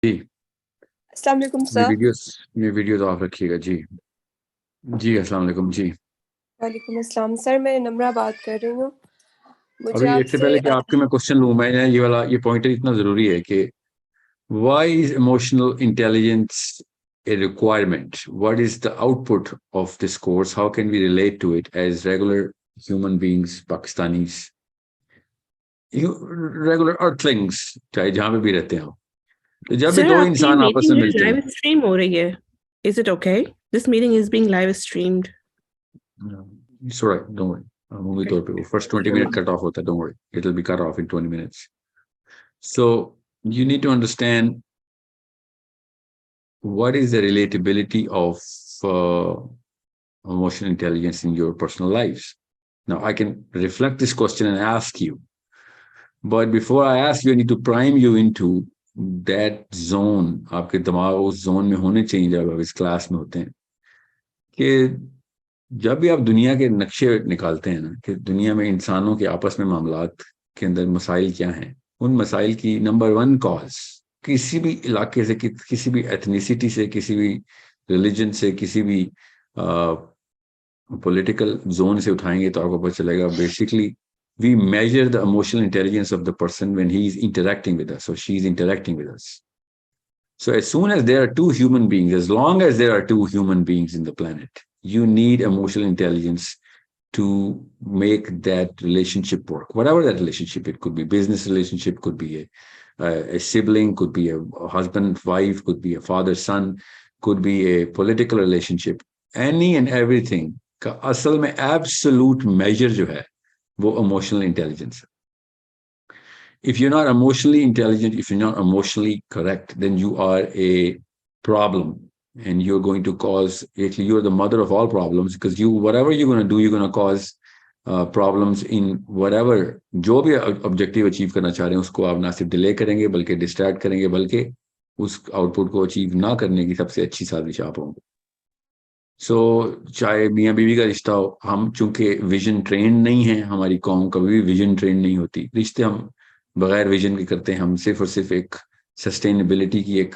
जी। अस्सलाम वालेकुम ये सर। वीडियोस ऑफ रखिएगा जी। जी अस्सलाम वालेकुम जी। वालेकुम अस्सलाम सर, मैं नम्रा बात कर रही हूँ। मुझे अभी इससे आपसे पहले कि आपके मैं क्वेश्चन लूँ, मैंने ये वाला ये पॉइंटर इतना जरूरी है कि why is emotional intelligence a requirement? What is the output of this course? How can we relate to it as regular human beings, Pakistanis, regular earthlings, चाहे जहां पे भी रहते हो? तो जब भी सर, दो आपकी ये इंसान आपस में मीटिंग मिलते लाइव हैं, स्ट्रीम हो रही है. Is it okay? This meeting is being live streamed. it's all right, don't worry. Movie Okay. तौर पे वो फर्स्ट 20 मिनट कट ऑफ होता है, don't worry, it will be cut off in 20 minutes. So you need to understand what is the relatability of emotional intelligence in your personal lives. Now I can reflect this question and ask you, but before I ask you, I need to prime you into that zone. आपके दिमाग उस zone में होने चाहिए जब आप इस class में होते हैं कि जब भी आप दुनिया के नक्शे निकालते हैं ना, कि दुनिया में इंसानों के आपस में मामलात के अंदर मसाइल क्या हैं, उन मसाइल की नंबर वन कॉज किसी भी इलाके से, किसी भी एथनिसिटी से, किसी भी रिलीजन से, किसी भी पॉलिटिकल जोन से उठाएंगे तो आपको पता चलेगा basically we measure the emotional intelligence of the person when he is interacting with us or she is interacting with us. So as soon as there are two human beings, as long as there are two human beings in the planet, you need emotional intelligence to make that relationship work. Whatever that relationship, it could be business relationship, could be a sibling, could be a husband, wife, could be a father, son, could be a political relationship. Any and everything का असल में absolute measure जो है वो emotional intelligence है. If you're not emotionally intelligent, if you're not emotionally correct, then you are a problem, and you're going to cause, actually you're the mother of all problems, because whatever you're going to do, you're going to cause problems in whatever, जो भी objective achieve करना चाह रहे हैं उसको आप ना सिर्फ डिले करेंगे बल्कि डिस्ट्रैक्ट करेंगे, बल्कि उस आउटपुट को अचीव ना करने की सबसे अच्छी साजिश आप होंगे. सो चाहे मियाँ बीवी का रिश्ता हो, हम चूंकि विजन ट्रेन नहीं है, हमारी कौम कभी भी विजन ट्रेन नहीं होती, रिश्ते हम बगैर विजन के करते हैं. हम सिर्फ और सिर्फ एक सस्टेनेबिलिटी की एक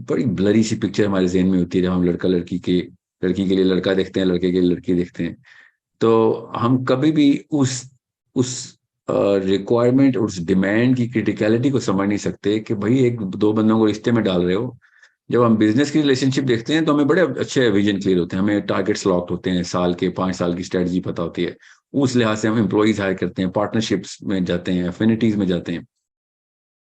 बड़ी ब्लरी सी पिक्चर हमारे जहन में होती है. जब हम लड़की के लिए लड़का देखते हैं, लड़के के लिए लड़की देखते हैं, तो हम कभी भी उस रिक्वायरमेंट, उस डिमांड की क्रिटिकलिटी को समझ नहीं सकते कि भाई एक दो बंदों को रिश्ते में डाल रहे हो. जब हम बिजनेस की रिलेशनशिप देखते हैं तो हमें बड़े अच्छे विजन क्लियर होते हैं, हमें टारगेट्स लॉक्ड होते हैं, साल के 5 साल की स्ट्रेटजी पता होती है. उस लिहाज से हम एम्प्लॉइज हायर करते हैं, पार्टनरशिप्स में जाते हैं, एफिनिटीज में जाते हैं,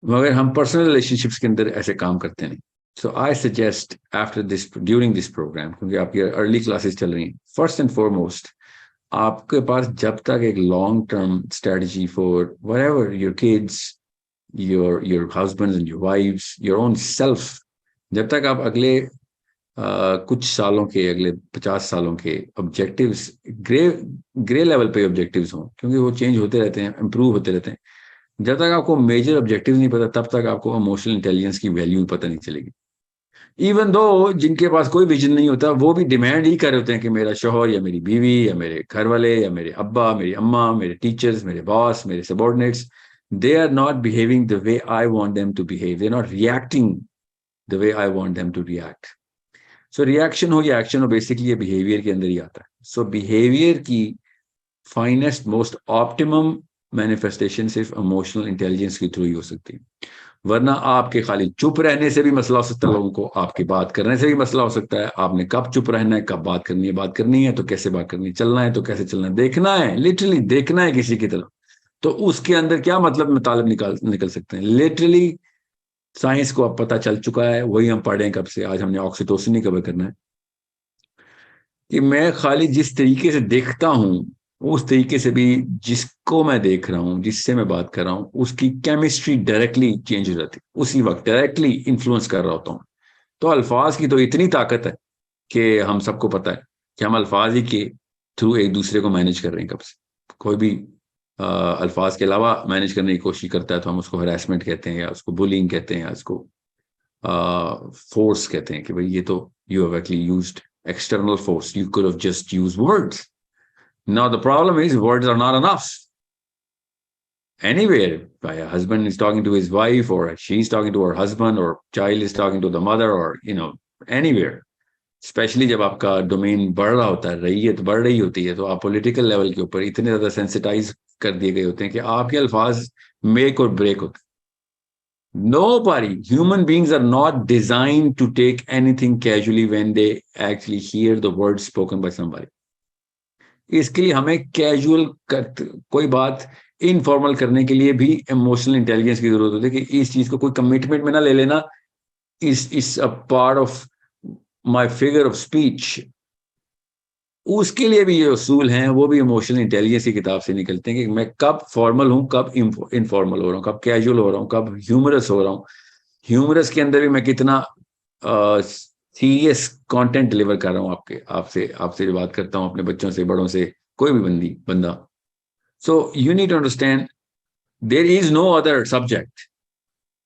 मगर हम पर्सनल रिलेशनशिप्स के अंदर ऐसे काम करते नहीं. So I suggest after this, during this program, क्योंकि आपकी अर्ली क्लासेस चल रही हैं, फर्स्ट एंड फॉरमोस्ट आपके पास जब तक एक long term strategy for whatever your kids, your husbands and your wifes, your own self, जब तक आप अगले कुछ सालों के, अगले 50 सालों के ऑब्जेक्टिव्स ग्रे लेवल पे ऑब्जेक्टिव्स हों, क्योंकि वो चेंज होते रहते हैं, इंप्रूव होते रहते हैं, जब तक आपको मेजर ऑब्जेक्टिव नहीं पता तब तक आपको इमोशनल इंटेलिजेंस की वैल्यू पता नहीं चलेगी. इवन दो जिनके पास कोई विजन नहीं होता वो भी डिमांड ही कर रहे होते हैं कि मेरा शोहर या मेरी बीवी या मेरे घर वाले या मेरे अब्बा, मेरी अम्मा, मेरे टीचर्स, मेरे बॉस, मेरे subordinates, they are not behaving the way I want them to behave. They're not reacting the way I want them to react. So reaction हो या एक्शन हो, बेसिकली ये बिहेवियर के अंदर ही आता है. सो बिहेवियर की फाइनेस्ट मोस्ट ऑप्टिमम मैनिफेस्टेशन सिर्फ इमोशनल इंटेलिजेंस के थ्रू ही हो सकती है. वरना आपके खाली चुप रहने से भी मसला हो सकता है लोगों को, आपकी बात करने से भी मसला हो सकता है. आपने कब चुप रहना है, कब बात करनी है तो कैसे बात करनी है, चलना है तो कैसे चलना है, देखना है, लिटरली देखना है किसी की तरफ, तो उसके अंदर क्या मतलब मतलब निकल सकते हैं. लिटरली साइंस को अब पता चल चुका है, वही हम पढ़े हैं कब से. आज हमने ऑक्सीटोसिन ही कवर करना है कि मैं खाली जिस तरीके से देखता हूं उस तरीके से भी जिसको मैं देख रहा हूं, जिससे मैं बात कर रहा हूं, उसकी केमिस्ट्री डायरेक्टली चेंज हो जाती है, उसी वक्त डायरेक्टली इन्फ्लुएंस कर रहा होता हूं. तो अल्फाज की तो इतनी ताकत है कि हम सबको पता है कि हम अल्फाज ही के थ्रू एक दूसरे को मैनेज कर रहे हैं कब से. कोई भी अल्फाज के अलावा मैनेज करने की कोशिश करता है तो हम उसको हरासमेंट कहते हैं, या उसको बुलिंग कहते हैं, या उसको फोर्स कहते हैं कि भाई ये तो you have actually used external force. You could have just used words. Now the problem is words are not enough. anywhere. A husband is talking to his wife, or she's talking to her husband, or child is talking to the mother, or anywhere. Specially जब आपका domain बढ़ रहा होता है, रैयत बढ़ रही होती है, तो आप पॉलिटिकल लेवल के ऊपर इतने ज्यादा सेंसिटाइज कर दिए गए होते हैं कि आपके अल्फाज मेक और ब्रेक होते हैं. Nobody, human beings are not designed to take anything casually when they actually hear the words spoken by somebody. इसके लिए हमें कैजुअल कोई बात इनफॉर्मल करने के लिए भी इमोशनल इंटेलिजेंस की जरूरत होती है कि इस चीज को कोई कमिटमेंट में ना ले लेना. इस a part of my figure of speech. उसके लिए भी ये उसूल हैं, वो भी इमोशनल इंटेलिजेंस की किताब से निकलते हैं कि मैं कब फॉर्मल हूं, कब इनफॉर्मल हो रहा हूं, कब कैजुअल हो रहा हूं, कब ह्यूमरस हो रहा हूं. ह्यूमरस के अंदर भी मैं कितना सीरियस कंटेंट डिलीवर कर रहा हूं आपसे जो बात करता हूं, अपने बच्चों से, बड़ों से, कोई भी बंदा. So you need to understand there is no other subject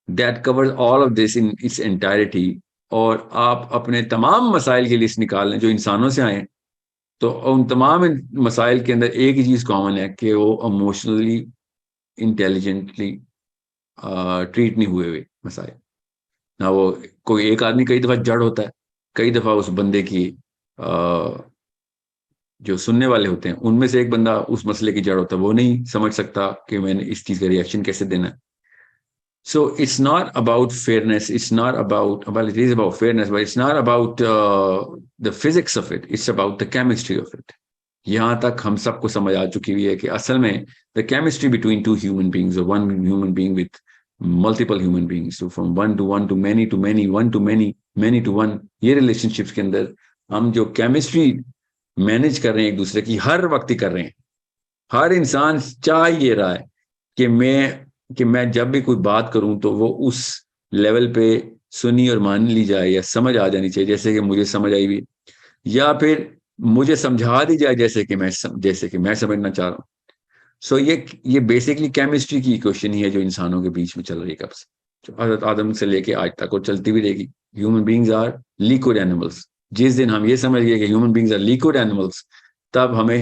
that covers all of this in its entirety. और आप अपने तमाम मसाइल की लिस्ट निकाल लें जो इंसानों से आए, तो उन तमाम मसाइल के अंदर एक ही चीज कॉमन है कि वो इमोशनली इंटेलिजेंटली ट्रीट नहीं हुए मसाइल. ना वो कोई एक आदमी कई दफा जड़ होता है, कई दफा उस बंदे की जो सुनने वाले होते हैं उनमें से एक बंदा उस मसले की जड़ होता है, वो नहीं समझ सकता कि मैंने इस चीज का रिएक्शन कैसे देना है. So it's not about fairness. It's not about, well, it is about fairness, but it's not about the physics of it. It's about the chemistry of it. यहाँ तक हम सबको समझ आ चुकी हुई है कि असल में the chemistry between two human beings or one human being with multiple human beings, so from one to many to many, one to many, many to one, ये relationships के अंदर हम जो chemistry मैनेज कर रहे हैं एक दूसरे की, हर वक्त ही कर रहे हैं. हर इंसान चाह ये रहा है कि मैं जब भी कोई बात करूं तो वो उस लेवल पे सुनी और मान ली जाए या समझ आ जानी चाहिए जैसे कि मुझे समझ आई हुई, या फिर मुझे समझा दी जाए जैसे कि मैं समझना चाह रहा हूं. सो ये बेसिकली केमिस्ट्री की क्वेश्चन ही है जो इंसानों के बीच में चल रही है कब से, जो हज़रत आदम से लेके आज तक और चलती भी रहेगी. Human beings are liquid animals. जिस दिन हम ये समझ गए कि human beings are liquid animals, तब हमें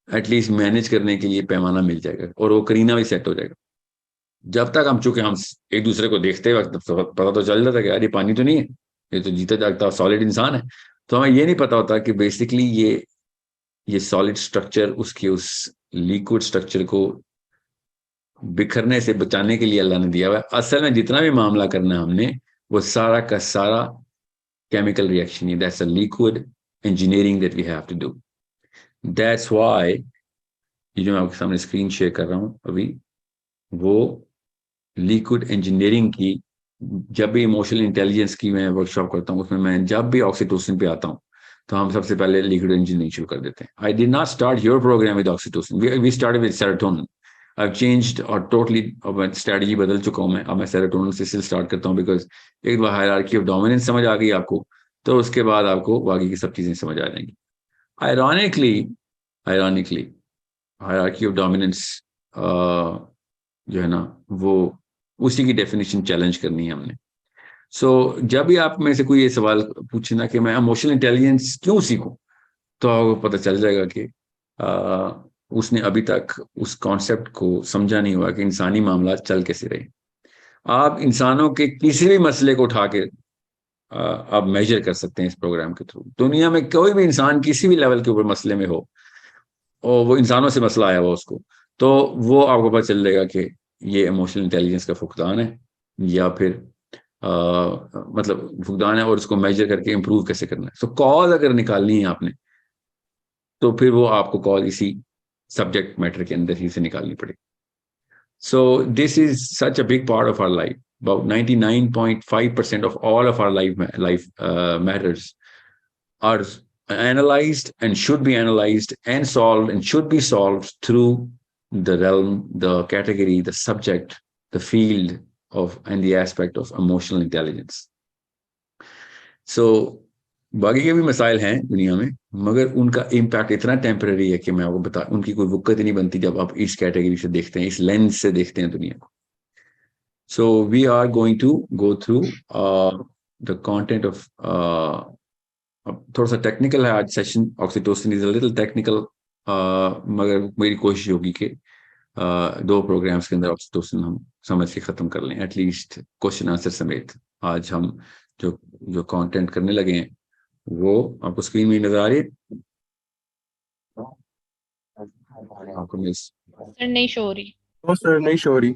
एटलीस्ट मैनेज करने के लिए पैमाना मिल जाएगा और वो करीना भी सेट हो जाएगा. जब तक हम एक दूसरे को देखते वक्त पता तो चल जाता कि यार ये पानी तो नहीं है, ये तो जीता जागता सॉलिड इंसान है. तो हमें ये नहीं पता होता कि बेसिकली ये सॉलिड स्ट्रक्चर उसकी उस लिक्विड स्ट्रक्चर को बिखरने से बचाने के लिए अल्लाह ने दिया हुआ है. असल में जितना भी मामला करना है हमने, वो सारा का सारा केमिकल रिएक्शन है. That's a liquid engineering that we have to do. That's why ये जो मैं आपके सामने स्क्रीन शेयर कर रहा हूं अभी, वो लिक्विड इंजीनियरिंग की, जब भी इमोशनल इंटेलिजेंस की मैं वर्कशॉप करता हूँ, उसमें मैं जब भी ऑक्सीटोसिन पे आता हूँ तो हम सबसे पहले लिक्विड इंजीनियरिंग शुरू कर देते हैं. I did not start your programme with oxytocin, we started with serotonin. I changed और टोटली स्ट्रेटजी बदल चुका हूँ मैं. अब मैं सेरोटोनिन से स्टार्ट करता हूँ, बिकॉज एक बार हायरार्की ऑफ डोमिनेंस समझ आ गई आपको, तो उसके बाद आपको बाकी की सब चीजें समझ आ जाएंगी. आयरॉनिकली हायरार्की ऑफ डोमिनेंस जो है ना, वो उसी की डेफिनेशन चैलेंज करनी है हमने. सो जब भी आप में से कोई ये सवाल पूछे ना कि मैं इमोशनल इंटेलिजेंस क्यों सीखूं, तो आपको पता चल जाएगा कि उसने अभी तक उस कॉन्सेप्ट को समझा नहीं हुआ कि इंसानी मामला चल कैसे रहे. आप इंसानों के किसी भी मसले को उठा के आप मेजर कर सकते हैं इस प्रोग्राम के थ्रू. दुनिया में कोई भी इंसान किसी भी लेवल के ऊपर मसले में हो और वो इंसानों से मसला आया हुआ उसको, तो वो आपको पता चल जाएगा कि ये इमोशनल इंटेलिजेंस का फुकदान है या फिर मतलब फुकदान है, और उसको मेजर करके इंप्रूव कैसे करना है. सो कॉज अगर निकालनी है आपने, तो फिर वो आपको कॉज इसी सब्जेक्ट मैटर के अंदर ही से निकालनी पड़ेगी. So this is such a big part of our life. About 99.5% of all of our life matters are analyzed and should be analyzed and solved and should be solved through the realm, the category, the subject, the field of and the aspect of emotional intelligence. So बाकी के भी मसाइल हैं दुनिया में, मगर उनका impact इतना टेम्पररी है कि मैं आपको बता, उनकी कोई वक़्त नहीं बनती जब आप इस कैटेगरी से देखते हैं, इस लेंस से देखते हैं दुनिया को. So we are going to go through the content of थोड़ा सा टेक्निकल है आज session. Oxytocin is a little technical, मगर मेरी कोशिश होगी कि दो प्रोग्राम्स के अंदर ऑक्सीटोसिन हम समझ के खत्म कर लें, एटलीस्ट क्वेश्चन आंसर समेत। आज हम जो जो कंटेंट करने लगे हैं वो आपको स्क्रीन में नजर आ रही है? आपको मिस सर नहीं शो हो रही। नो सर, नहीं शो हो रही।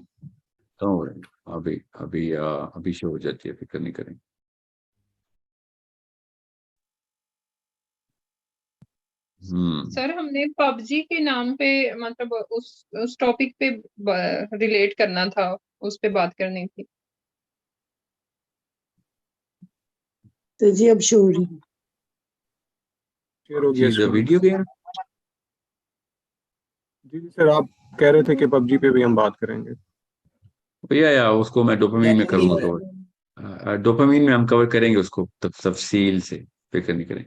अभी अभी अभी शो हो जाती है, फिक्र नहीं करें। सर हमने पबजी के नाम पे मतलब उस टॉपिक पे रिलेट करना था, उस पे बात करनी थी। तो जी अब शो हो रही। शेयर हो गया चीज screen। Video game. जी जी सर, आप कह रहे थे कि पबजी पे भी हम बात करेंगे। भैया या उसको मैं डोपामीन में करूंगा कवर। डोपामीन में हम कवर करेंगे उसको तफसील से, फिक्र नहीं करें।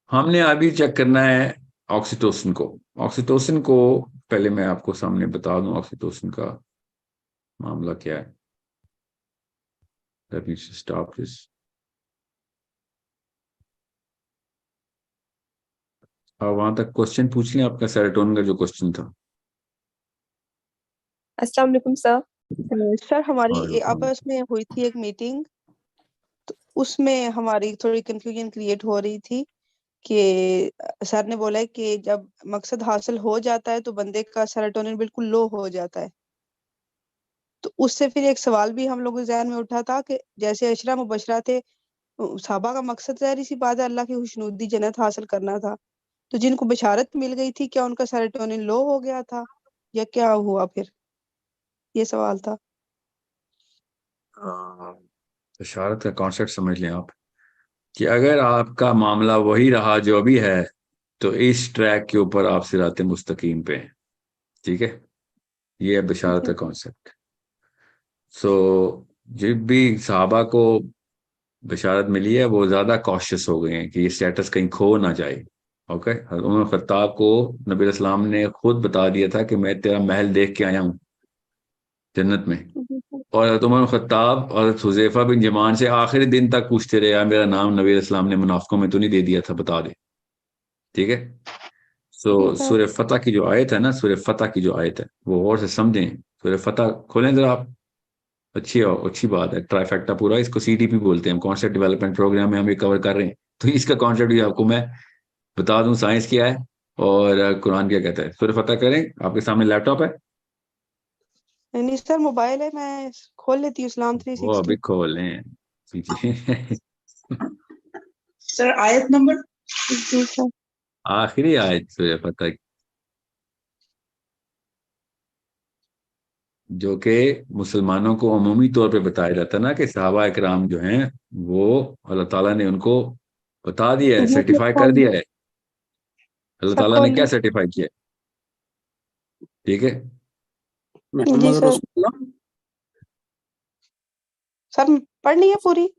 हमने अभी चेक करना है ऑक्सीटोसिन को। ऑक्सीटोसिन को पहले मैं आपको सामने बता दूं ऑक्सीटोसिन का मामला क्या है। Let me stop this. वहां तक क्वेश्चन पूछ लें आपका, सेरोटोनिन का जो क्वेश्चन था। अस्सलाम वालेकुम सर। सर हमारी और आपस में हुई थी एक मीटिंग, तो उसमें हमारी थोड़ी कंफ्यूजन क्रिएट हो रही थी कि सर ने बोला है कि जब मकसद हासिल हो जाता है तो बंदे का सेरोटोनिन बिल्कुल लो हो जाता है। तो उससे फिर एक सवाल भी हम लोगों के ज़हन में उठा था कि जैसे अशरा मुबशरा थे, सहाबा का मकसद ज़ाहिर सी बात है अल्लाह की खुशनुदी जन्नत हासिल करना था, तो जिनको बशारत मिल गई थी क्या उनका सेरोटोनिन लो हो गया था या क्या हुआ? फिर ये सवाल था। इशारत का कॉन्सेप्ट समझ लें आप कि अगर आपका मामला वही रहा जो अभी है तो इस ट्रैक के ऊपर आप सिराते मुस्तकीम पे हैं। ठीक है, ये है बिशारत का कॉन्सेप्ट। सो जब भी सहाबा को बिशारत मिली है वो ज्यादा कॉशियस हो गए हैं कि ये स्टेटस कहीं खो ना जाए। ओके, उमर खत्ताब को नबी इस्लाम ने खुद बता दिया था कि मैं तेरा महल देख के आया हूँ जन्नत में। और हज़रत उमर खत्ताब और हुज़ैफा बिन जमान से आखिरी दिन तक पूछते रहे, यार मेरा नाम नबी इस्लाम ने मुनाफिकों में तो नहीं दे दिया था, बता दे। ठीक है, सो सूरह फतह की जो आयत है ना, सूरह फतह की जो आयत है वो गौर से समझें। सूरह फतह खोलें जरा आप। अच्छी बात है, ट्राइफेक्टा पूरा, इसको सीडीपी बोलते हैं, कॉन्सेप्ट डेवलपमेंट प्रोग्राम में हम ये कवर कर रहे हैं। तो इसका कॉन्सेप्ट भी आपको मैं बता दूं, साइंस क्या है और कुरान क्या कहता है। सूरह फतह करें, आपके सामने लैपटॉप है? नहीं सर, मोबाइल है, मैं खोल लेती हूँ इस्लाम वो अभी 360। खोलें जी। सर आयत नंबर। जी सर। आखिरी आयत सूरह फतह जो कि मुसलमानों को अमूमी तौर पे बताया जाता है ना कि सहाबा इकराम जो हैं वो अल्लाह ताला ने उनको बता दिया है, सर्टिफाई कर दिया है। अल्लाह सर ताला ने खोल क्या ली। सर्टिफाई किया है? ठीक है, जी मोहम्मद सर। रसूलुल्लाह। सर पढ़नी है पूरी?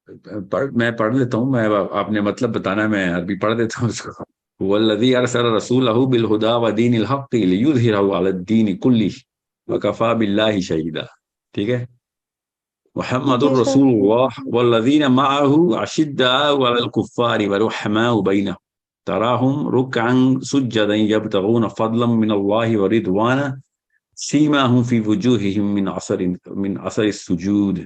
मैं पढ़ लेता हूँ, मैं आपने मतलब बताना है, मैं अरबी पढ़ देता हूँ उसको। वल्लज़ी अरसल रसूलहु बिल हुदा व दीनिल हक़्क़ि लियुज़हिरहु अलद्दीन कुल्लिहि व कफ़ा बिल्लाहि शहीदा। ठीक है, मुहम्मदुर जी सर। रसूलुल्लाह वल्लज़ीना मअहु अशिद्दाउ अलल कुफ़्फ़ारि व रुहमाउ बैनहुम तराहुम रुकअन सुज्जदन यब्तगून फ़ज़लन मिनल्लाहि व रिदवाना सीमाहुम फ़ी वुजूहिहिम मिन असरिस सुजूद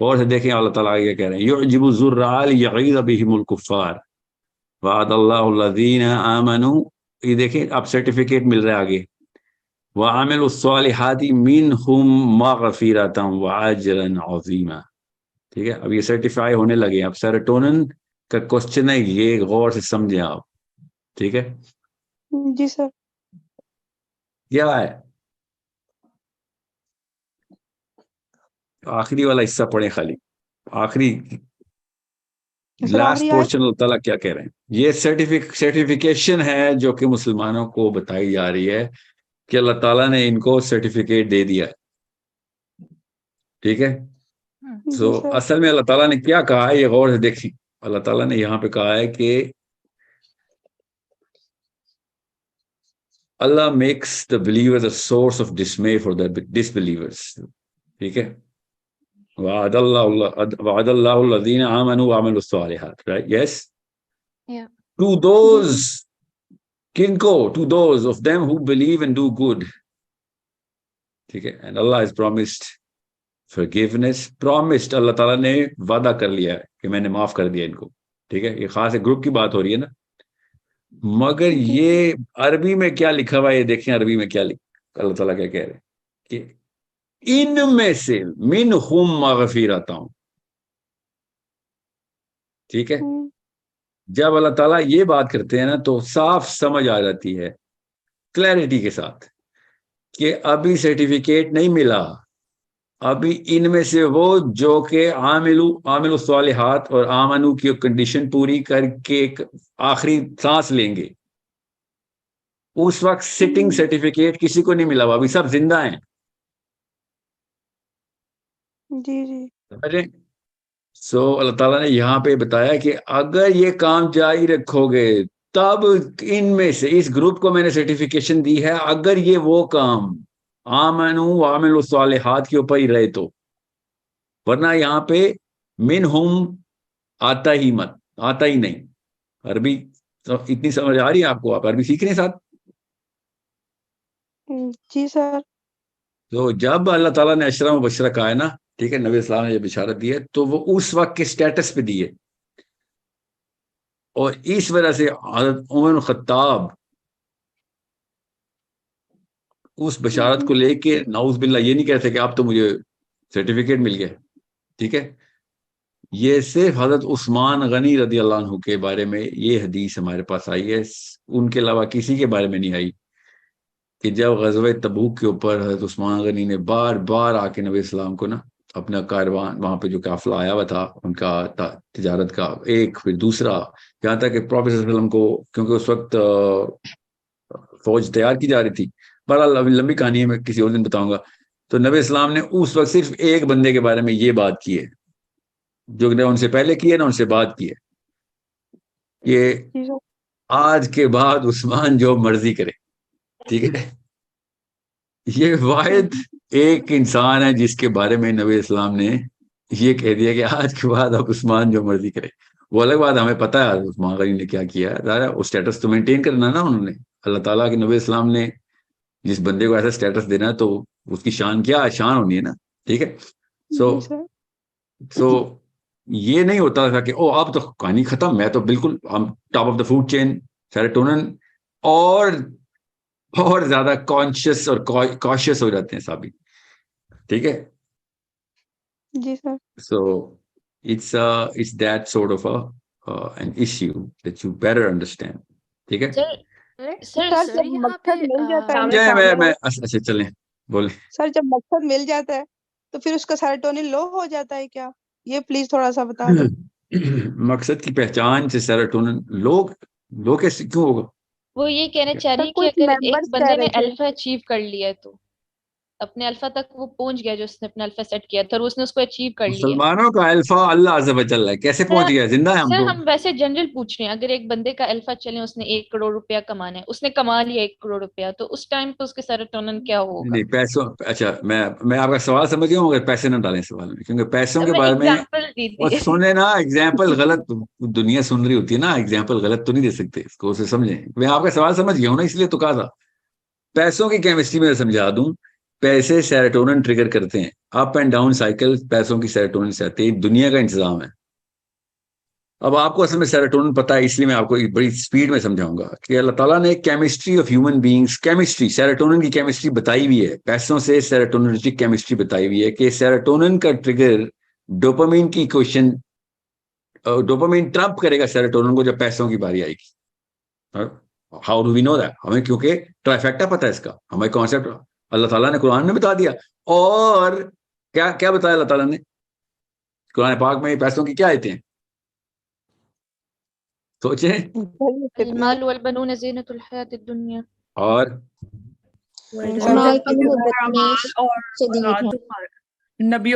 और से देखें अल्लाह ताला ये कह रहे हैं, युअजिबु ज़ुर्राअ लियग़ीज़ बिहिमुल कुफ़्फ़ार वअदल्लाहु लज़ीना आमनू। ये देखें, अब सर्टिफिकेट मिल रहा है आगे, व आमिलुस्सालिहाति मिनहुम मग़फ़िरतन व अजरन अज़ीमा। ठीक है, अब ये सर्टिफाई होने लगे। अब सेरोटोनिन का क्वेश्चन है, ये गौर से समझें आप। ठीक है, जी सर। क्या है आखिरी वाला हिस्सा पढ़े खाली, आखिरी सर लास्ट आखिरी आयत। पोर्शन। अल्लाह ताला क्या कह रहे हैं? ये सर्टिफिकेशन है जो कि मुसलमानों को बताई जा रही है कि अल्लाह ताला ने इनको सर्टिफिकेट दे दिया है। ठीक है, तो जी सर। असल में अल्लाह ताला ने क्या कहा है ये गौर से देखिए। अल्लाह ताला ने यहाँ पे कहा है कि Allah makes the believers a source of dismay for the disbelievers. ठीक है, वअदल्लाहुल्लज़ीना आमनू व अमिलुस्सालिहात, right? Yes, Yeah. To those, किनको? To those of them who believe and do good, ठीक है, and Allah has promised forgiveness, promised, Allah ताला ने वादा कर लिया है कि मैंने माफ कर दिया इनको, ठीक है। ये खास एक ग्रुप की बात हो रही है ना, मगर ये अरबी में क्या लिखा हुआ है, ये देखें अरबी में क्या अल्लाह ताला क्या कह रहे हैं कि इनमें से मिनहुम मगफिरतुन, ठीक है। जब अल्लाह ताला ये बात करते हैं ना तो साफ समझ आ जाती है क्लैरिटी के साथ कि अभी सर्टिफिकेट नहीं मिला, अभी इनमें से वो जो कि आमिलु सालिहात और आमनू की कंडीशन पूरी करके आखिरी सांस लेंगे, उस वक्त सिटिंग सर्टिफिकेट किसी को नहीं मिला हुआ, अभी सब जिंदा हैं। जी जी। समझे? सो अल्लाह ताला ने यहाँ पे बताया कि अगर ये काम जारी रखोगे तब इनमें से इस ग्रुप को मैंने सर्टिफिकेशन दी है, अगर ये वो काम आमनू व अमिलु सालिहात के ऊपर ही रहे तो, वरना यहाँ पे मिनहुम आता ही नहीं। अरबी तो इतनी समझ आ रही है आपको? आप अरबी सीख रहे हैं साथ? जी सर। तो जब अल्लाह ताला ने अशरा मुबशरा कहा है ना, ठीक है, नबी इस्लाम ने ये बिशारत दी है, तो वो उस वक्त के स्टेटस पे दी है, और इस वजह से हज़रत उमर खत्ताब उस बशारत को लेके नाउज बिल्ला ये नहीं कहते कि अब तो मुझे सर्टिफिकेट मिल गया, ठीक है। ये सिर्फ हजरत उस्मान गनी रदी अल्लाह अन्हु के बारे में ये हदीस हमारे पास आई है, उनके अलावा किसी के बारे में नहीं आई कि जब ग़ज़वे तबूक के ऊपर हजरत उस्मान गनी ने बार बार आके नबी इस्लाम को ना अपना कारवान, वहां पे जो काफिला आया हुआ था उनका तिजारत का, एक फिर दूसरा, यहाँ तक कि प्रॉफेट सल्लल्लाहु अलैहि वसल्लम को, क्योंकि उस वक्त फौज तैयार की जा रही थी, बहरहाल लंबी कहानी है, मैं किसी और दिन बताऊंगा। तो नबी इस्लाम ने उस वक्त सिर्फ एक बंदे के बारे में ये बात की है, जो ने उनसे पहले की है ना उनसे बात की है, कि आज के बाद उस्मान जो मर्जी करे, ठीक है। ये वाहिद एक इंसान है जिसके बारे में नबी इस्लाम ने ये कह दिया कि आज के बाद अब उस्मान जो मर्जी करे। वो अलग बात, हमें पता है उस्मान गनी ने क्या किया है, वो स्टेटस तो मेंटेन करना ना उन्होंने, अल्लाह ताला के नबी इस्लाम ने जिस बंदे को ऐसा स्टेटस देना है तो उसकी शान क्या शान होनी है ना, ठीक है। सो ये नहीं होता था कि ओ अब तो कहानी खत्म, मैं तो बिल्कुल हम top of the food chain, serotonin और ज्यादा कॉन्शियस और कॉशियस हो जाते हैं साबित, ठीक है। जी sir. So it's that sort of an issue that you better understand, ठीक है। सर जब मकसद मिल जाता है मैं अच्छा चलें, बोले सर, जब मकसद मिल जाता है तो फिर उसका सेरोटोनिन लो हो जाता है क्या? ये प्लीज थोड़ा सा बता दो। मकसद की पहचान से सेरोटोनिन लो कैसे क्यों होगा? वो ये कहना चाह रही है कि अगर एक बंदे ने अल्फा अचीव कर लिया है तो अपने अल्फा तक वो पहुंच गया, जो उसने अपना अल्फा सेट किया था और उसने उसको अचीव कर लिया। मुसलमानों का अल्फा अल्लाह अज़्ज़ व जल्ल है, कैसे पहुंच गया? जिंदा है हम सर तो। हम वैसे जनरल पूछ रहे हैं, अगर एक बंदे का अल्फा चले, उसने 1 करोड़ रुपया कमाना है, उसने कमा लिया 1 करोड़ रुपया, तो उस टाइम पे उसके सेरोटोनिन क्या होगा? नहीं पैसों, अच्छा मैं आपका सवाल समझ गया हूँ, मगर पैसे ना डालें सवाल में, क्योंकि पैसों के बारे में और सुने ना, एग्जाम्पल गलत, दुनिया सुन रही होती है ना, एग्जाम्पल गलत तो नहीं दे सकते, इसको उसे समझें। मैं आपका सवाल समझ गया हूँ ना, इसलिए तो कहा था। पैसों की केमिस्ट्री में समझा दूं, पैसे सेरोटोनिन ट्रिगर करते हैं, अप एंड डाउन साइकिल पैसों की सेरोटोनिन से आती है, दुनिया का इंतजाम है। अब आपको असल में सेरोटोनिन पता है, इसलिए मैं आपको बड़ी स्पीड में समझाऊंगा कि अल्लाह ताला ने chemistry of human beings, chemistry, serotonin की केमिस्ट्री बताई हुई है, पैसों से सेरोटोनिन केमिस्ट्री बताई हुई है कि सेरोटोनिन का ट्रिगर डोपामिन की क्वेश्चन, डोपामिन ट्रम्प करेगा सेरोटोनिन को जब पैसों की बारी आएगी। How do we know that? हमें क्योंकि ट्राइफेक्टा पता है इसका, हमें कॉन्सेप्ट अल्लाह ताला ने कुरान में बता दिया। और क्या क्या बताया अल्लाह ताला ने कुरान पाक में? पैसों की क्या आयतें हैं, सोचे? अल-माल वल बनून ज़ीनतुल हयातिद दुनिया, और नबी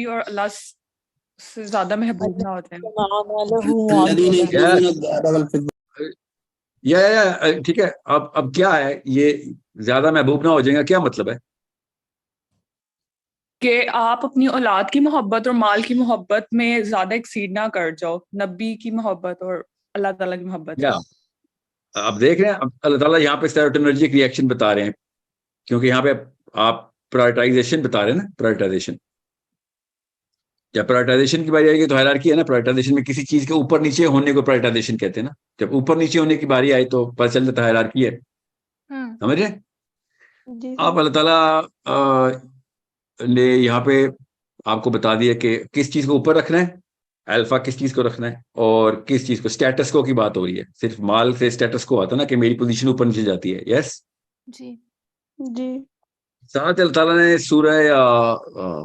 और अल्लाह से ज्यादा महबूब ना होते हैं। या ठीक है। अब क्या है, ये ज्यादा महबूब ना हो जाएगा, क्या मतलब है? कि आप अपनी औलाद की मोहब्बत और माल की मोहब्बत में ज्यादा एक्सीड ना कर जाओ, नबी की मोहब्बत और अल्लाह ताला की मोहब्बत या आप देख रहे हैं, अब अल्लाह ताला यहाँ पे सेरोटोनर्जिक रिएक्शन बता रहे हैं, क्योंकि यहाँ पे आप प्रायोरिटाइजेशन बता रहे हैं ना, प्रायोरिटाइजेशन। जब प्रायोरिटाइजेशन की बारी आएगी तो हायरार्की है ना, प्रायोरिटाइजेशन में किसी चीज के ऊपर नीचे होने को प्रायोरिटाइजेशन कहते हैं ना। जब ऊपर नीचे होने की बारी आई तो पता चल जाता है हायरार्की है, समझ रहे? जी आप अल्लाह ताला ने यहाँ पे आपको बता दिया कि किस चीज को ऊपर रखना है, अल्फा किस चीज को रखना है, और किस चीज को, स्टेटस को की बात हो रही है। सिर्फ माल से स्टेटस को आता ना कि मेरी पोजीशन ऊपर नीचे जाती है। यस जी जी साथ अल्लाह ताला ने सूरह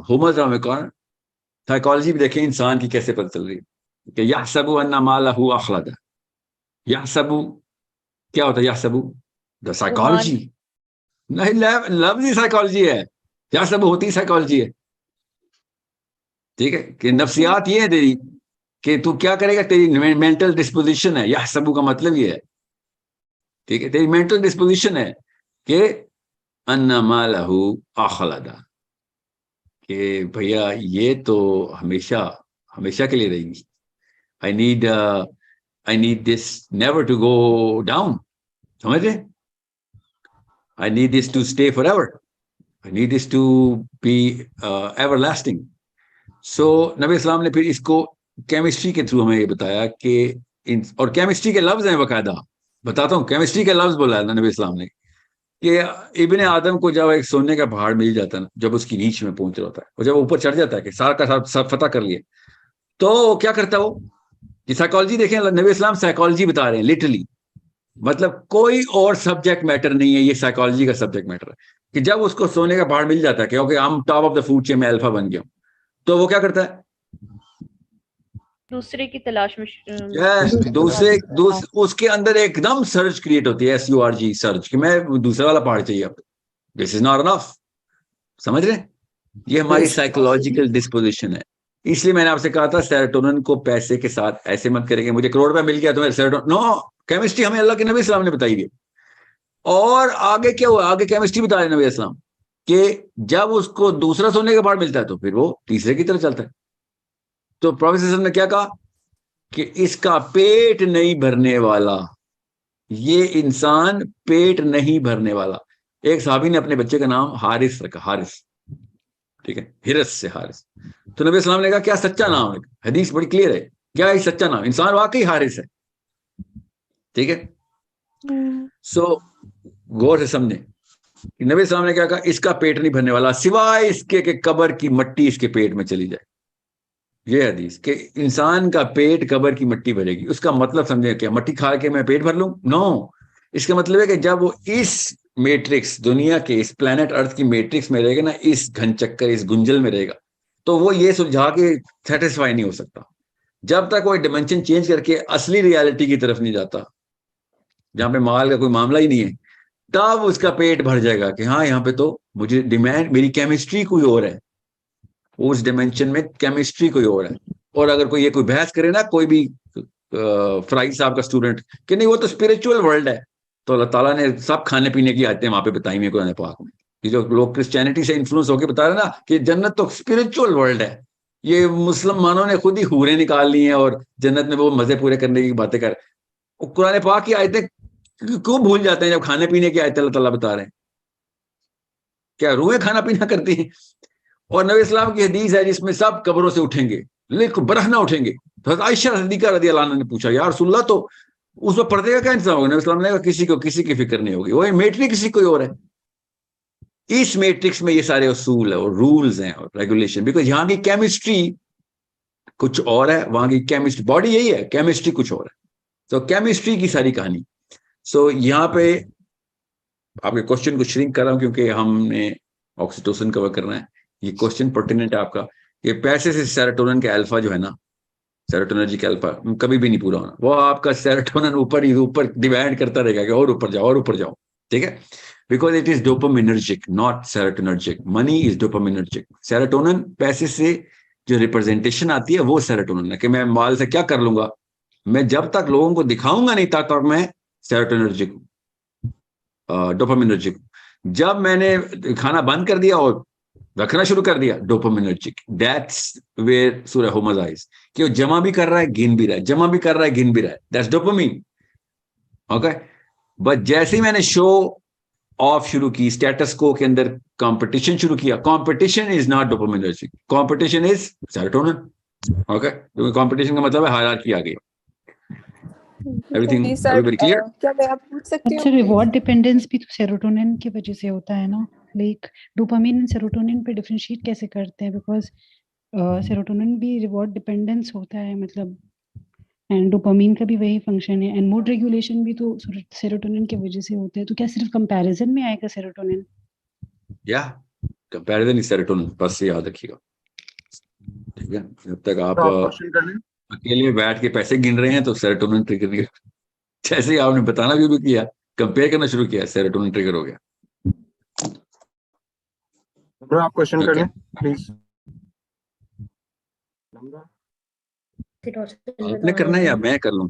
हुमज़ा में कहा, साइकोलॉजी भी देखें इंसान की कैसे पता चल रही है कि यहसबु अन्ना मालहु अखलदा। यहसबु क्या होता है? यहसबु द साइकोलॉजी नहीं, लफ्ज ही साइकोलॉजी है। यहसबु होती साइकोलॉजी है, ठीक है, कि नफ्सियात ये है तेरी कि तू क्या करेगा, तेरी मेंटल डिस्पोजिशन है। यहसबु का मतलब ये है, ठीक है, तेरी मेंटल डिस्पोजिशन है कि अन्ना मालहु अखलदा, कि भैया ये तो हमेशा हमेशा के लिए रहेगी। I need this never to go down, समझ रहे? I need this to stay for ever, I need this to be everlasting. So नबी इस्लाम ने फिर इसको केमिस्ट्री के थ्रू हमें ये बताया कि और केमिस्ट्री के लफ्ज हैं बाकायदा, बताता हूँ, केमिस्ट्री के लफ्ज बोला है नबी इस्लाम ने कि इब्ने आदम को जब एक सोने का पहाड़ मिल जाता है ना, जब उसकी नीच में पहुंच रहा होता है और जब ऊपर चढ़ जाता है कि सारा का सब फतह कर लिए, तो क्या करता है वो? ये साइकोलॉजी देखें, नबी इस्लाम साइकोलॉजी बता रहे हैं लिटरली, मतलब कोई और सब्जेक्ट मैटर नहीं है, ये साइकोलॉजी का सब्जेक्ट मैटर है। कि जब उसको सोने का पहाड़ मिल जाता है कि ओके हम top of the food chain में अल्फा बन गया हूं, तो वो क्या करता है? दूसरे की तलाश में उसके अंदर एकदम सर्च क्रिएट होती है, SURG सर्च, कि मैं दूसरा वाला पहाड़ चाहिए अब, दिस इज नॉट इनफ। समझ रहे? ये हमारी साइकोलॉजिकल डिस्पोजिशन है। इसलिए मैंने आपसे कहा था सेरोटोनिन को पैसे के साथ ऐसे मत करेंगे, मुझे करोड़ रुपया मिल गया तो सेरोटोनिन, नो, केमिस्ट्री हमें अल्लाह के नबी इस्लाम ने बताई है। और आगे क्या हुआ? आगे केमिस्ट्री बता रहे नबी इस्लाम कि जब उसको दूसरा सोने का पहाड़ मिलता है तो फिर वो तीसरे की तरफ चलता है। तो प्रोफेसर ने क्या कहा कि इसका पेट नहीं भरने वाला, ये इंसान पेट नहीं भरने वाला। एक साहबी ने अपने बच्चे का नाम हारिस रखा, हारिस, ठीक है, हिरस से हारिस। तो नबी इस्लाम ने कहा क्या सच्चा नाम है? हदीस बड़ी क्लियर है, क्या है सच्चा नाम? इंसान वाकई हारिस है, ठीक है। सो गौर से समझे, नबी इस्लाम ने क्या कहा? इसका पेट नहीं भरने वाला सिवाय इसके कि कब्र की मट्टी इसके पेट में चली जाए। ये हदीस कि इंसान का पेट कब्र की मिट्टी भरेगी, उसका मतलब समझे क्या? मट्टी खा के मैं पेट भर लूं? नो, इसका मतलब है कि जब वो इस मैट्रिक्स, दुनिया के इस प्लेनेट अर्थ की मैट्रिक्स में रहेगा ना, इस घन चक्कर, इस गुंजल में रहेगा, तो वो ये सुलझा के सेटिस्फाई नहीं हो सकता जब तक कोई डिमेंशन चेंज करके असली रियलिटी की तरफ नहीं जाता, जहां पे माल का कोई मामला ही नहीं है। तब उसका पेट भर जाएगा कि हाँ, यहाँ पे तो मुझे डिमांड, मेरी केमिस्ट्री कोई और है, उस डिमेंशन में केमिस्ट्री कोई और है। और अगर कोई ये कोई बहस करे ना, कोई भी फ्राई साहब का स्टूडेंट, कि नहीं वो तो स्पिरिचुअल वर्ल्ड है, तो अल्लाह ताला ने सब खाने पीने की आयतें वहां पे बताई हुई कुरान पाक में। कि जो लोग क्रिश्चियनिटी से इन्फ्लुएंस होकर बता रहे ना कि जन्नत तो स्पिरिचुअल वर्ल्ड है, ये मुसलमानों ने खुद ही हूरें निकाल ली हैं और जन्नत में वो मजे पूरे करने की बातें कर। कुरान पाक की आयतें क्यों भूल जाते हैं जब खाने पीने की आयतें अल्लाह ताला बता रहे हैं? क्या रूहें खाना पीना करती हैं? और नबी इस्लाम की हदीस है जिसमें सब कब्रों से उठेंगे लेकिन बरहना उठेंगे। तो आयशा सिद्दीका रज़ी अल्लाह अन्हा ने पूछा, यार रसूलल्लाह, तो उसमें पर्दे का क्या इंतजाम होगा? नबी इस्लाम ने कहा किसी को किसी की फिक्र नहीं होगी, वही मैट्रिक्स किसी कोई और है। इस मैट्रिक्स में ये सारे उसूल है और रूल्स हैं और रेगुलेशन, बिकॉज यहाँ की केमिस्ट्री कुछ और है, वहां की केमिस्ट्री, बॉडी यही है, केमिस्ट्री कुछ और है। तो केमिस्ट्री की सारी कहानी। सो यहाँ पे आपके क्वेश्चन को श्रिंक कर रहा हूं क्योंकि हमने ऑक्सीटोसिन कवर करना है। ये क्वेश्चन पर्टिनेंट है आपका। ये पैसे से सेरोटोनिन के अल्फा जो है ना, सेरोटोनर्जिक अल्फा कभी भी नहीं पूरा होना, वो आपका सेरोटोनिन ऊपर ही ऊपर डिमांड करता रहेगा कि और ऊपर जाओ और ऊपर जाओ, ठीक है, because it is dopaminergic not serotonergic. Money is dopaminergic. Serotonin पैसे से जो रिप्रेजेंटेशन आती है वो सेरोटोनिन है कि मैं माल से क्या कर लूंगा, मैं जब तक लोगों को दिखाऊंगा नहीं तब तक मैं सेरोटोनर्जिक डोपामिनर्जिक। जब मैंने खाना बंद कर दिया और रखना शुरू कर दिया, डोपामिनर्जिक। दैट्स वेयर सूरह हुमज़ा इज, कि वो जमा भी कर रहा है, गिन भी रहा है, जमा भी कर रहा है, गिन भी रहा है, दैट्स डोपामिन। ओके, बट जैसे ही मैंने शो ऑफ शुरू की, स्टेटस को के अंदर कंपटीशन शुरू किया, competition is not dopaminergic, competition is serotonin. Okay, तो कंपटीशन का मतलब है हायरार्की आ गई। Everything, everybody clear? क्या मैं आप पूछ सकती हूँ? अच्छा, रिवॉर्ड डिपेंडेंस भी तो सेरोटोनिन की वजह से होता है ना, लाइक डोपामिन एंड सेरोटोनिन पे डिफरेंशिएट कैसे करते हैं? बिकॉज सेरोटोनिन भी रिवॉर्ड डिपेंडेंस होता है, मतलब एंड डोपामिन का भी वही फंक्शन है, एंड मूड रेगुलेशन भी तो सेरोटोनिन की वजह से होता है। तो क्या सिर्फ कंपैरिजन में आएगा सेरोटोनिन? या कंपैरिजन इज सेरोटोनिन, बस याद रखिएगा, ठीक है? जब तक आप क्वेश्चन कर लें। अकेले बैठ के पैसे गिन रहे हैं तो सेरोटोनिन ट्रिगर नहीं होगा। जैसे ही आपने बताना भी किया, कंपेयर करना शुरू किया, सेरोटोनिन ट्रिगर हो गया। आप क्वेश्चन कर लें प्लीज। आपने करना है या मैं कर लूं?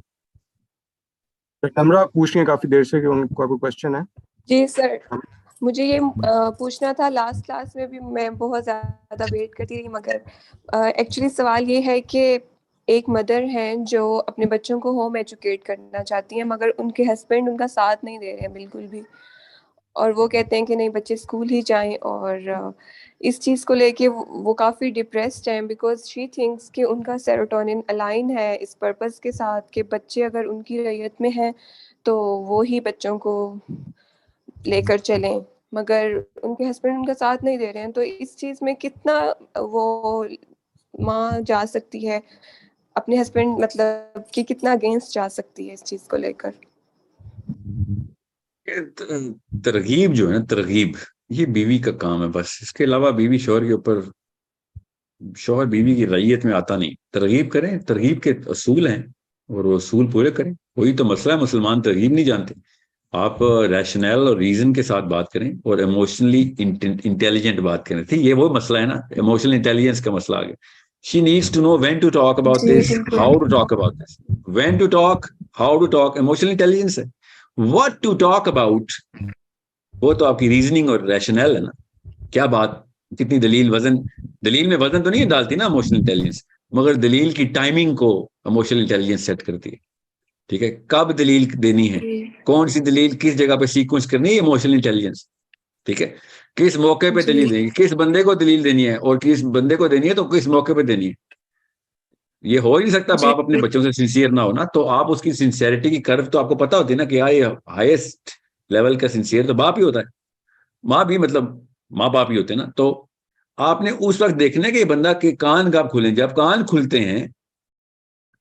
नम्रा पूछ रही हैं काफी देर से कि उनको कोई क्वेश्चन है। जी सर, मुझे ये पूछना था, लास्ट क्लास में भी मैं बहुत ज़्यादा वेट करती रही, मगर एक्चुअली सवाल ये है कि एक मदर हैं जो अपने बच्चों को होम एजुकेट करना चाहती हैं, मगर उनके हस्बैंड उनका साथ नहीं दे रहे हैं बिल्कुल भी, और वो कहते हैं कि नहीं बच्चे स्कूल ही जाएं, और इस चीज़ को लेके वो काफ़ी डिप्रेस्ड हैं, बिकॉज शी थिंक्स कि उनका सेरोटोनिन अलाइन है इस पर्पस के साथ कि बच्चे अगर उनकी रैयत में हैं तो वो ही बच्चों को लेकर चलें, मगर उनके हस्बैंड उनका साथ नहीं दे रहे हैं। तो इस चीज़ में कितना वो माँ जा सकती है अपने हस्बैंड, मतलब कि कितना अगेंस्ट जा सकती है इस चीज़ को लेकर? तरगीब जो है ना, तरगीब ये बीवी का काम है बस, इसके अलावा बीवी शौहर के ऊपर, शौहर बीवी की रैयत में आता नहीं। तरगीब करें, तरगीब के असूल हैं और वो असूल पूरे करें, वही तो मसला है। मुसलमान तरगीब नहीं जानते। आप रैशनल और रीजन के साथ बात करें और इमोशनली इंटेलिजेंट बात करें, ठीक? ये वो मसला है ना, इमोशनल इंटेलिजेंस का मसला आ गया। She needs to know when to talk about this, how to talk about this, when to talk, how to talk, emotional intelligence है। What to talk about, वो तो आपकी रीजनिंग और रैशनल है ना, क्या बात, कितनी दलील, वजन, दलील में वजन तो नहीं डालती ना इमोशनल इंटेलिजेंस, मगर दलील की टाइमिंग को इमोशनल इंटेलिजेंस सेट करती है, ठीक है? कब दलील देनी है, कौन सी दलील किस जगह पे सीक्वेंस करनी है, इमोशनल इंटेलिजेंस, ठीक है? किस मौके पे दलील देनी, किस बंदे को दलील देनी है, और किस बंदे को देनी है तो किस मौके पे देनी है। ये हो ही नहीं सकता बाप अपने बच्चों से सिंसियर ना हो ना, तो आप उसकी सिंसियरिटी की कर्व तो आपको पता होती है ना कि ये हाईएस्ट लेवल का सिंसियर तो बाप ही होता है, माँ भी, मतलब माँ बाप ही होते हैं ना। तो आपने उस वक्त देखना कि बंदा के कान कब खुले, जब कान खुलते हैं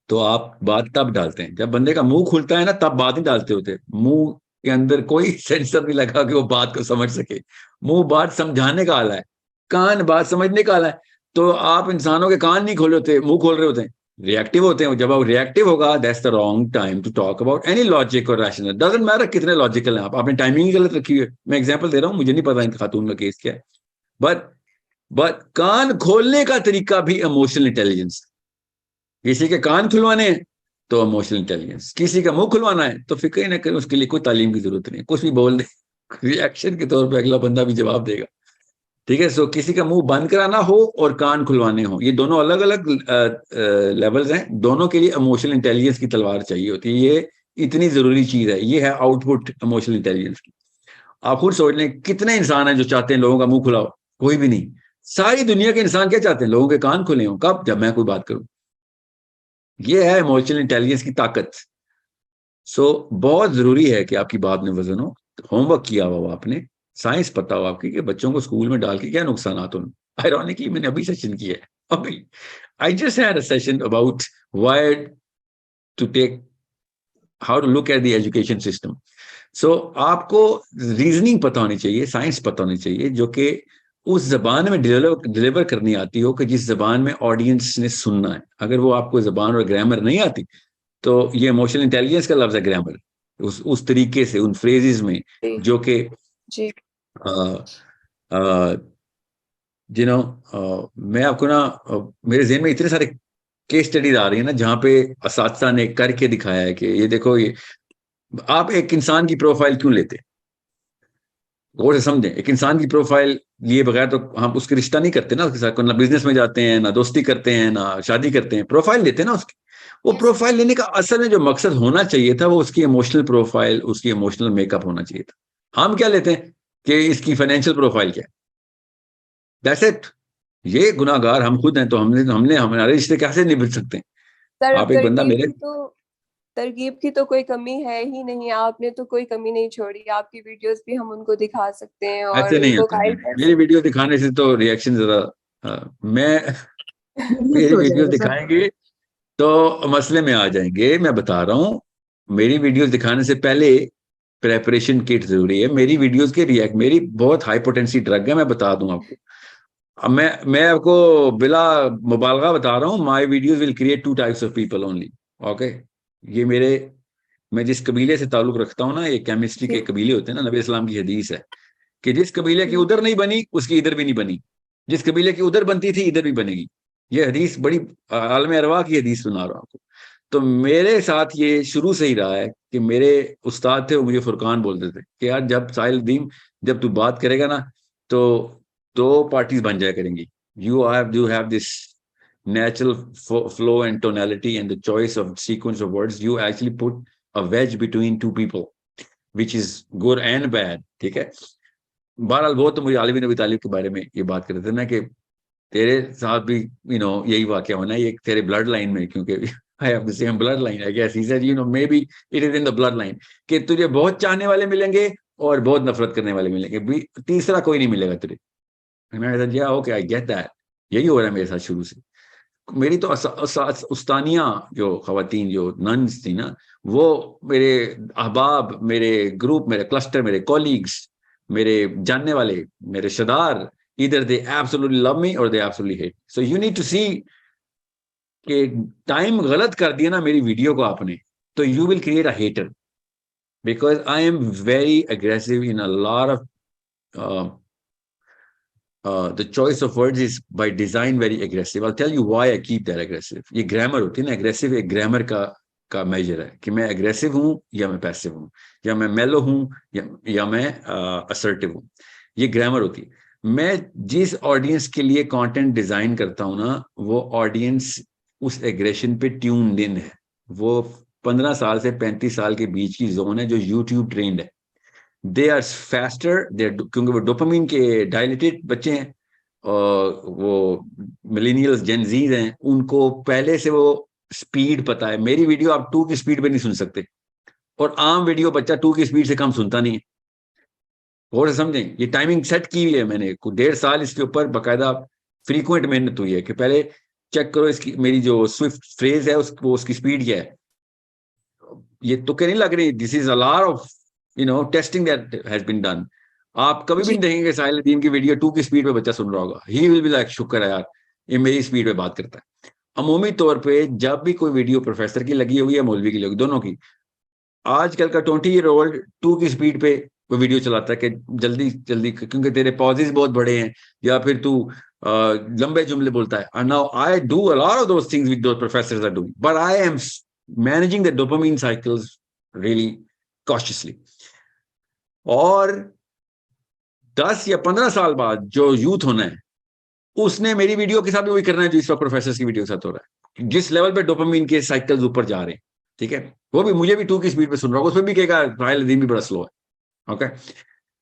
तो आप बात तब डालते हैं, जब बंदे का मुंह खुलता है ना तब बात नहीं डालते होते। मुंह के अंदर कोई सेंसर नहीं लगा कि वो बात को समझ सके, मुंह बात समझाने का आला है, कान बात समझने का आला है। तो आप इंसानों के कान नहीं खोल रहे होते, मुंह खोल रहे होते हैं, रिएक्टिव होते हैं। जब आप रिएक्टिव होगा, that's the wrong time to talk about any logic और रैशनल, डजंट मैटर कितने लॉजिकल हैं आप, आपने टाइमिंग गलत रखी है। मैं एग्जांपल दे रहा हूं, मुझे नहीं पता इन खातून का केस क्या है, बट कान खोलने का तरीका भी इमोशनल इंटेलिजेंस। किसी के कान खुलवाने हैं तो इमोशनल इंटेलिजेंस, किसी का मुंह खुलवाना है तो फिर कहीं ना कहीं उसके लिए कोई तालीम की जरूरत नहीं है, कुछ भी बोल दे, रिएक्शन के तौर पे अगला बंदा भी जवाब देगा, ठीक है? सो किसी का मुंह बंद कराना हो और कान खुलवाने हो, ये दोनों अलग अलग लेवल्स हैं, दोनों के लिए इमोशनल इंटेलिजेंस की तलवार चाहिए होती है। ये इतनी जरूरी चीज है, ये है आउटपुट इमोशनल इंटेलिजेंस की। आप खुद सोच लें, कितने इंसान हैं जो चाहते हैं लोगों का मुंह खुलाओ? कोई भी नहीं। सारी दुनिया के इंसान क्या चाहते हैं? लोगों के कान खुले हों। कब? जब मैं कोई बात करूं। ये है इमोशनल इंटेलिजेंस की ताकत। सो बहुत जरूरी है कि आपकी बात में वजन हो, होमवर्क किया हो आपने, साइंस पता हो आपकी कि बच्चों को स्कूल में डाल के क्या नुकसान आते हैं। आयरॉनिकली मैंने अभी सेशन किया है, अभी I just had a session about why to take, how to look at the education system. So आपको रीजनिंग पता होनी चाहिए, साइंस पता होनी चाहिए, जो कि उस जबान में डिलीवर करनी आती हो कि जिस जबान में ऑडियंस ने सुनना है। अगर वो आपको जबान और ग्रामर नहीं आती तो ये इमोशनल इंटेलिजेंस का लफ्ज है, ग्रामर, उस तरीके से उन फ्रेजेस में जो कि मैं आपको ना, मेरे ज़हन में इतने सारे केस स्टडीज आ रही है ना जहाँ पे असातिज़ा ने करके दिखाया है कि ये देखो, ये आप एक इंसान की प्रोफाइल क्यों लेते, गौर से समझें। एक इंसान की प्रोफाइल लिए बगैर तो हम उसके रिश्ता नहीं करते ना उसके साथ, ना बिजनेस में जाते हैं, ना दोस्ती करते हैं, ना शादी करते हैं, प्रोफाइल लेते हैं ना उसकी। वो प्रोफाइल लेने का असल में जो मकसद होना चाहिए था वो उसकी इमोशनल प्रोफाइल, उसकी इमोशनल मेकअप होना चाहिए था। हम क्या लेते हैं कि इसकी फाइनेंशियल प्रोफाइल क्या है, दैट्स इट। ये गुनाहगार हम खुद हैं, तो हमने हमारे रिश्ते कैसे निभा सकते हैं? सर आप एक बंदा मेरे तरकीब की तो कोई कमी है ही नहीं, आपने तो कोई कमी नहीं छोड़ी, आपकी वीडियोस भी हम उनको दिखा सकते हैं और ऐसे नहीं उनको होता है। गाइड कर मेरी वीडियो दिखाने से तो रिएक्शन जरा मैं मेरी वीडियो दिखाएंगे तो मसले में आ जाएंगे। मैं बता रहा हूँ, मेरी वीडियोस दिखाने से पहले प्रेपरेशन किट जरूरी है। मेरी वीडियोस के रिएक्ट, मेरी बहुत हाई पोटेंसी ड्रग है, मैं बता दूं आपको। अब मैं आपको बिला मुबालगा बता रहा हूँ, my videos will create 2 types of people only. Okay, ये मैं जिस कबीले से ताल्लुक रखता हूँ ना, ये केमिस्ट्री के कबीले होते हैं ना, नबी इस्लाम की हदीस है कि जिस कबीले की उधर नहीं बनी उसकी इधर भी नहीं बनी, जिस कबीले की उधर बनती थी इधर भी बनेगी। ये हदीस बड़ी आलम अरवा की हदीस सुना रहा हूँ आपको। तो मेरे साथ ये शुरू से ही रहा है कि मेरे उस्ताद थे, वो मुझे फुरकान बोलते थे कि यार जब साहिल, जब तू बात करेगा ना तो 2 पार्टीज बन जाया करेंगी। You have this natural flow and tonality and the choice of sequence of words. You actually put a wedge between 2 people, which is good and bad. ठीक है, बहरहाल वो तो मुझे आलिम नबी तालिब के बारे में ये बात कर रहे थे ना कि तेरे साथ भी यही वाकया होना है, ये तेरे ब्लड लाइन में, क्योंकि I have the same bloodline, I guess. He said, maybe it is in the bloodline कि तुझे बहुत चाहने वाले मिलेंगे और बहुत नफरत करने वाले मिलेंगे, तीसरा कोई नहीं मिलेगा तुझे। मैं said, yeah, okay, I get that. यही हो रहा है मेरे साथ शुरू से। मेरी तो उस्तानिया जो खवातीन, जो नन्स थी ना, वो मेरे अहबाब, मेरे ग्रुप, मेरे क्लस्टर, मेरे कॉलीग्स, मेरे जानने वाले, मेरे रिश्तेदार, either they absolutely love me or they absolutely hate. So you need to see कि टाइम गलत कर दिया ना मेरी वीडियो को आपने, तो you will create a hater, because I am very aggressive in a lot of the choice of words is by design very aggressive. I'll tell you why I keep that aggressive. ये grammar होती है ना, aggressive एक grammar का major है कि मैं aggressive हूँ या मैं passive हूँ, या मैं mellow हूँ या मैं assertive हूँ। ये ग्रामर होती है। मैं जिस ऑडियंस के लिए कंटेंट डिजाइन करता हूँ ना, वो ऑडियंस उस एग्रेशन पे ट्यून्ड इन है। वो 15 साल से 35 साल के बीच की जोन है जो यूट्यूब ट्रेंड है। दे आर फास्टर, क्योंकि वो डोपामिन के डायलेटेड बच्चे हैं, और वो मिलेनियल्स, जेन ज़ीज हैं, उनको पहले से वो स्पीड पता है। मेरी वीडियो आप 2 की स्पीड पे नहीं सुन सकते, और आम वीडियो बच्चा 2 की स्पीड से कम सुनता नहीं है। और समझें, ये टाइमिंग सेट की हुई है मैंने, 1.5 साल इसके ऊपर बाकायदा फ्रीक्वेंट मेहनत हुई है कि पहले चेक करो इसकी, मेरी जो स्विफ्ट फ्रेज है उसकी स्पीड क्या है। ये तो नहीं लग रही, this is a lot of testing that has been done. आप कभी भी नहीं देखेंगे साहिल नदीम की वीडियो 2 की स्पीड पे बच्चा सुन रहा होगा। ही विल बी लाइक, शुक्र है यार ये मेरी स्पीड पे बात करता है। अमूमी तौर पे जब भी कोई वीडियो प्रोफेसर की लगी हुई है, मौलवी की लगी, दोनों की, आजकल का 20-year-old 2 की स्पीड पे वो वीडियो चलाता है कि जल्दी जल्दी, क्योंकि तेरे पॉजेस बहुत बड़े हैं, या फिर तू लंबे जुमले बोलता है। And now I do a lot of those things which those professors are doing, but I am managing the dopamine cycles really cautiously. और 10 या 15 साल बाद जो यूथ होना है, उसने मेरी वीडियो के साथ भी वही करना है जो इस वक्त प्रोफेसर की वीडियो के साथ हो रहा है। जिस लेवल पे डोपामिन के साइकिल्स ऊपर जा रहे हैं, ठीक है, वो भी मुझे भी 2 की स्पीड पे सुन रहा होगा, उसमें भी कहेगा साहिल नदीम भी बड़ा स्लो है। ओके,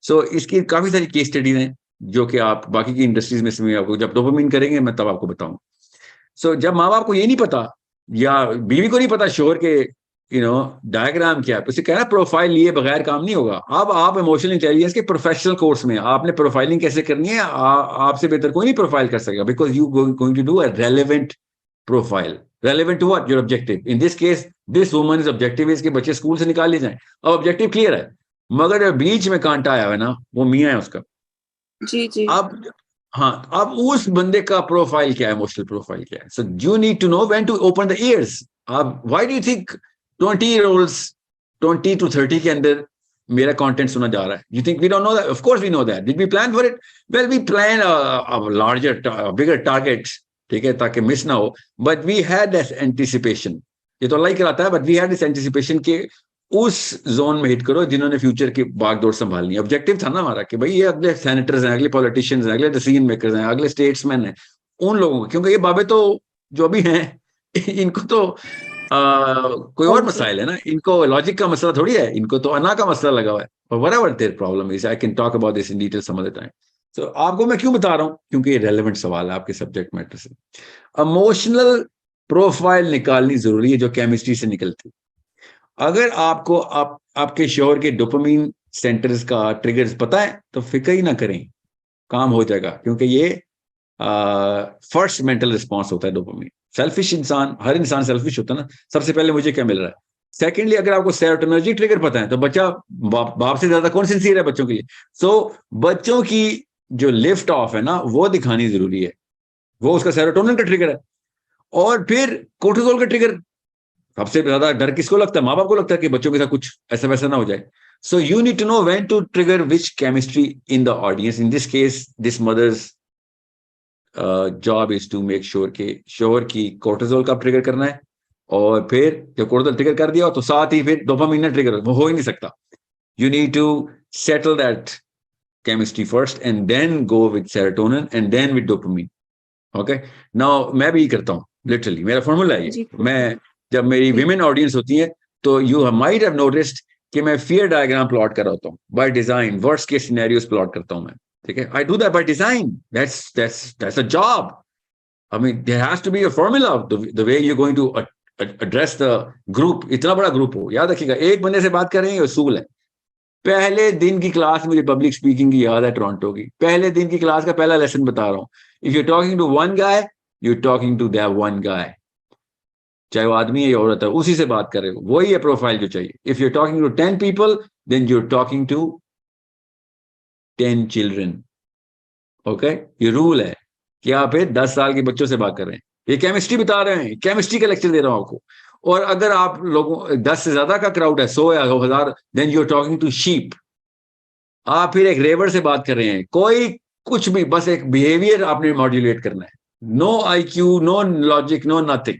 सो इसकी काफी सारी केस स्टडीज हैं जो कि आप बाकी की इंडस्ट्रीज में से आपको जब डोपामिन करेंगे मैं तब आपको बताऊं। सो जब माँ बाप को ये नहीं पता, या बीवी को नहीं पता शोहर के डायग्राम क्या है, उसे कहना प्रोफाइल लिए बगैर काम नहीं होगा। अब आप इमोशनल इंटेलिजेंस के प्रोफेशनल कोर्स में आपने प्रोफाइलिंग कैसे करनी है, आपसे बेहतर कोई नहीं प्रोफाइल कर सकेगा, because you going to do a relevant profile. Relevant to what? Your objective. In this case this woman is objective is के बच्चे स्कूल से निकाल लिए जाएं। अब ऑब्जेक्टिव क्लियर है, मगर बीच में कांटा आया है ना, वो मियाँ है उसका। जी। अब उस बंदे का प्रोफाइल क्या है, इमोशनल प्रोफाइल क्या है। So you need to know when to open the ears. अब why do you think 20-year-olds 20 to 30 के अंदर मेरा कंटेंट सुना जा रहा है? You think we don't know that? Of course we know that. Did we plan for it? Well, we plan a larger bigger target, ठीक है, ताकि मिस ना हो, but we had this anticipation. ये तो अल्लाह ही कराता है, but we had this anticipation के उस जोन में हिट करो जिन्होंने फ्यूचर की बागडोर संभालनी है। ऑब्जेक्टिव था ना हमारा कि भाई ये अगले सेनेटर्स हैं, अगले पॉलिटिशियंस हैं, अगले डिसीजन मेकर्स हैं, अगले स्टेट्समैन हैं, उन लोगों को, क्योंकि ये बाबे तो जो अभी हैं इनको तो कोई और मसाइल है ना, इनको लॉजिक का मसला थोड़ी है, इनको तो अना का मसला लगा हुआ है। और whatever their problem is, I can talk about this in detail some other time. So आपको मैं क्यों बता रहा हूं, क्योंकि ये रेलेवेंट सवाल है आपके सब्जेक्ट मैटर से। इमोशनल प्रोफाइल निकालनी जरूरी है जो केमिस्ट्री से निकलती। अगर आपको आपके शोर के डोपामीन सेंटर्स का ट्रिगर्स पता है तो फिक्र ही ना करें, काम हो जाएगा, क्योंकि ये फर्स्ट मेंटल रिस्पॉन्स होता है डोपामीन। सेल्फिश इंसान, हर इंसान सेल्फिश होता है ना, सबसे पहले मुझे क्या मिल रहा है। सेकेंडली, अगर आपको सेरोटोनर्जिक ट्रिगर पता है तो बच्चा बाप से ज्यादा कौन सिंसियर है बच्चों के लिए। सो बच्चों की जो लिफ्ट ऑफ है ना वो दिखानी जरूरी है, वो उसका सेरोटोनिन का ट्रिगर है। और फिर कोर्टिसोल का ट्रिगर, सबसे ज्यादा डर किसको लगता है, माँ बाप को लगता है कि बच्चों के साथ कुछ ऐसा वैसा ना हो जाए। So you need to know when to trigger which chemistry in the audience. In this case this mother's job is to make sure के शोर की कोर्टिसोल का ट्रिगर करना है, और फिर जब कोर्टिसोल ट्रिगर कर दिया तो साथ ही फिर डोपामिन ट्रिगर, वो हो ही नहीं सकता। You need to settle that chemistry first and then go with serotonin and then with dopamine. Okay, now मैं भी करता हूँ, लिटरली मेरा फॉर्मूला है ये। मैं जब मेरी विमेन ऑडियंस होती है तो यू माइट हैव नोटिस्ड कि मैं फियर डायग्राम प्लॉट कर होता हूँ by design, worst case scenarios plot करता हूँ मैं, ठीक है। I do that by design, that's a job. I mean there has to be a formula the way you going to address the group. इतना बड़ा ग्रुप हो, याद रखिएगा, एक बंदे से बात कर रहे हैं, उसूल है। पहले दिन की क्लास, मुझे पब्लिक स्पीकिंग की याद है टोरंटो की, पहले दिन की क्लास का पहला लेसन बता रहा हूँ। If you talking to one guy, you talking to that one guy, चाहे वो आदमी है या औरत है, उसी से बात कर रहे हो, वही है प्रोफाइल जो चाहिए। If you talking to 10 people, then you talking to 10 children. Okay, ये रूल है कि आप 10 साल के बच्चों से बात कर रहे हैं। ये केमिस्ट्री बता रहे हैं, केमिस्ट्री का लेक्चर दे रहा हूं आपको। और अगर आप लोगों 10 से ज्यादा का क्राउड है, 100 या 1000, then you are talking to sheep. आप फिर एक रेवर से बात कर रहे हैं, कोई कुछ भी, बस एक बिहेवियर आपने मॉड्यूलेट करना है, no IQ, no logic, no nothing.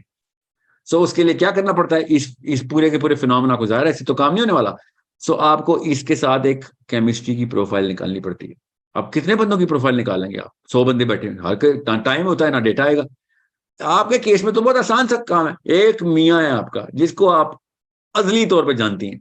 So उसके लिए क्या करना पड़ता है, इस पूरे के पूरे फिनोमेना को, ज़ाहिर है ऐसे तो काम नहीं होने वाला। सो आपको इसके साथ एक केमिस्ट्री की प्रोफाइल निकालनी पड़ती है। अब कितने बंदों की प्रोफाइल निकालेंगे आप, 100 बंदे बैठे हैं, हर टाइम होता है ना, डेटा आएगा। आपके केस में तो बहुत आसान सा काम है, एक मियाँ है आपका जिसको आप अजली तौर पर जानती हैं,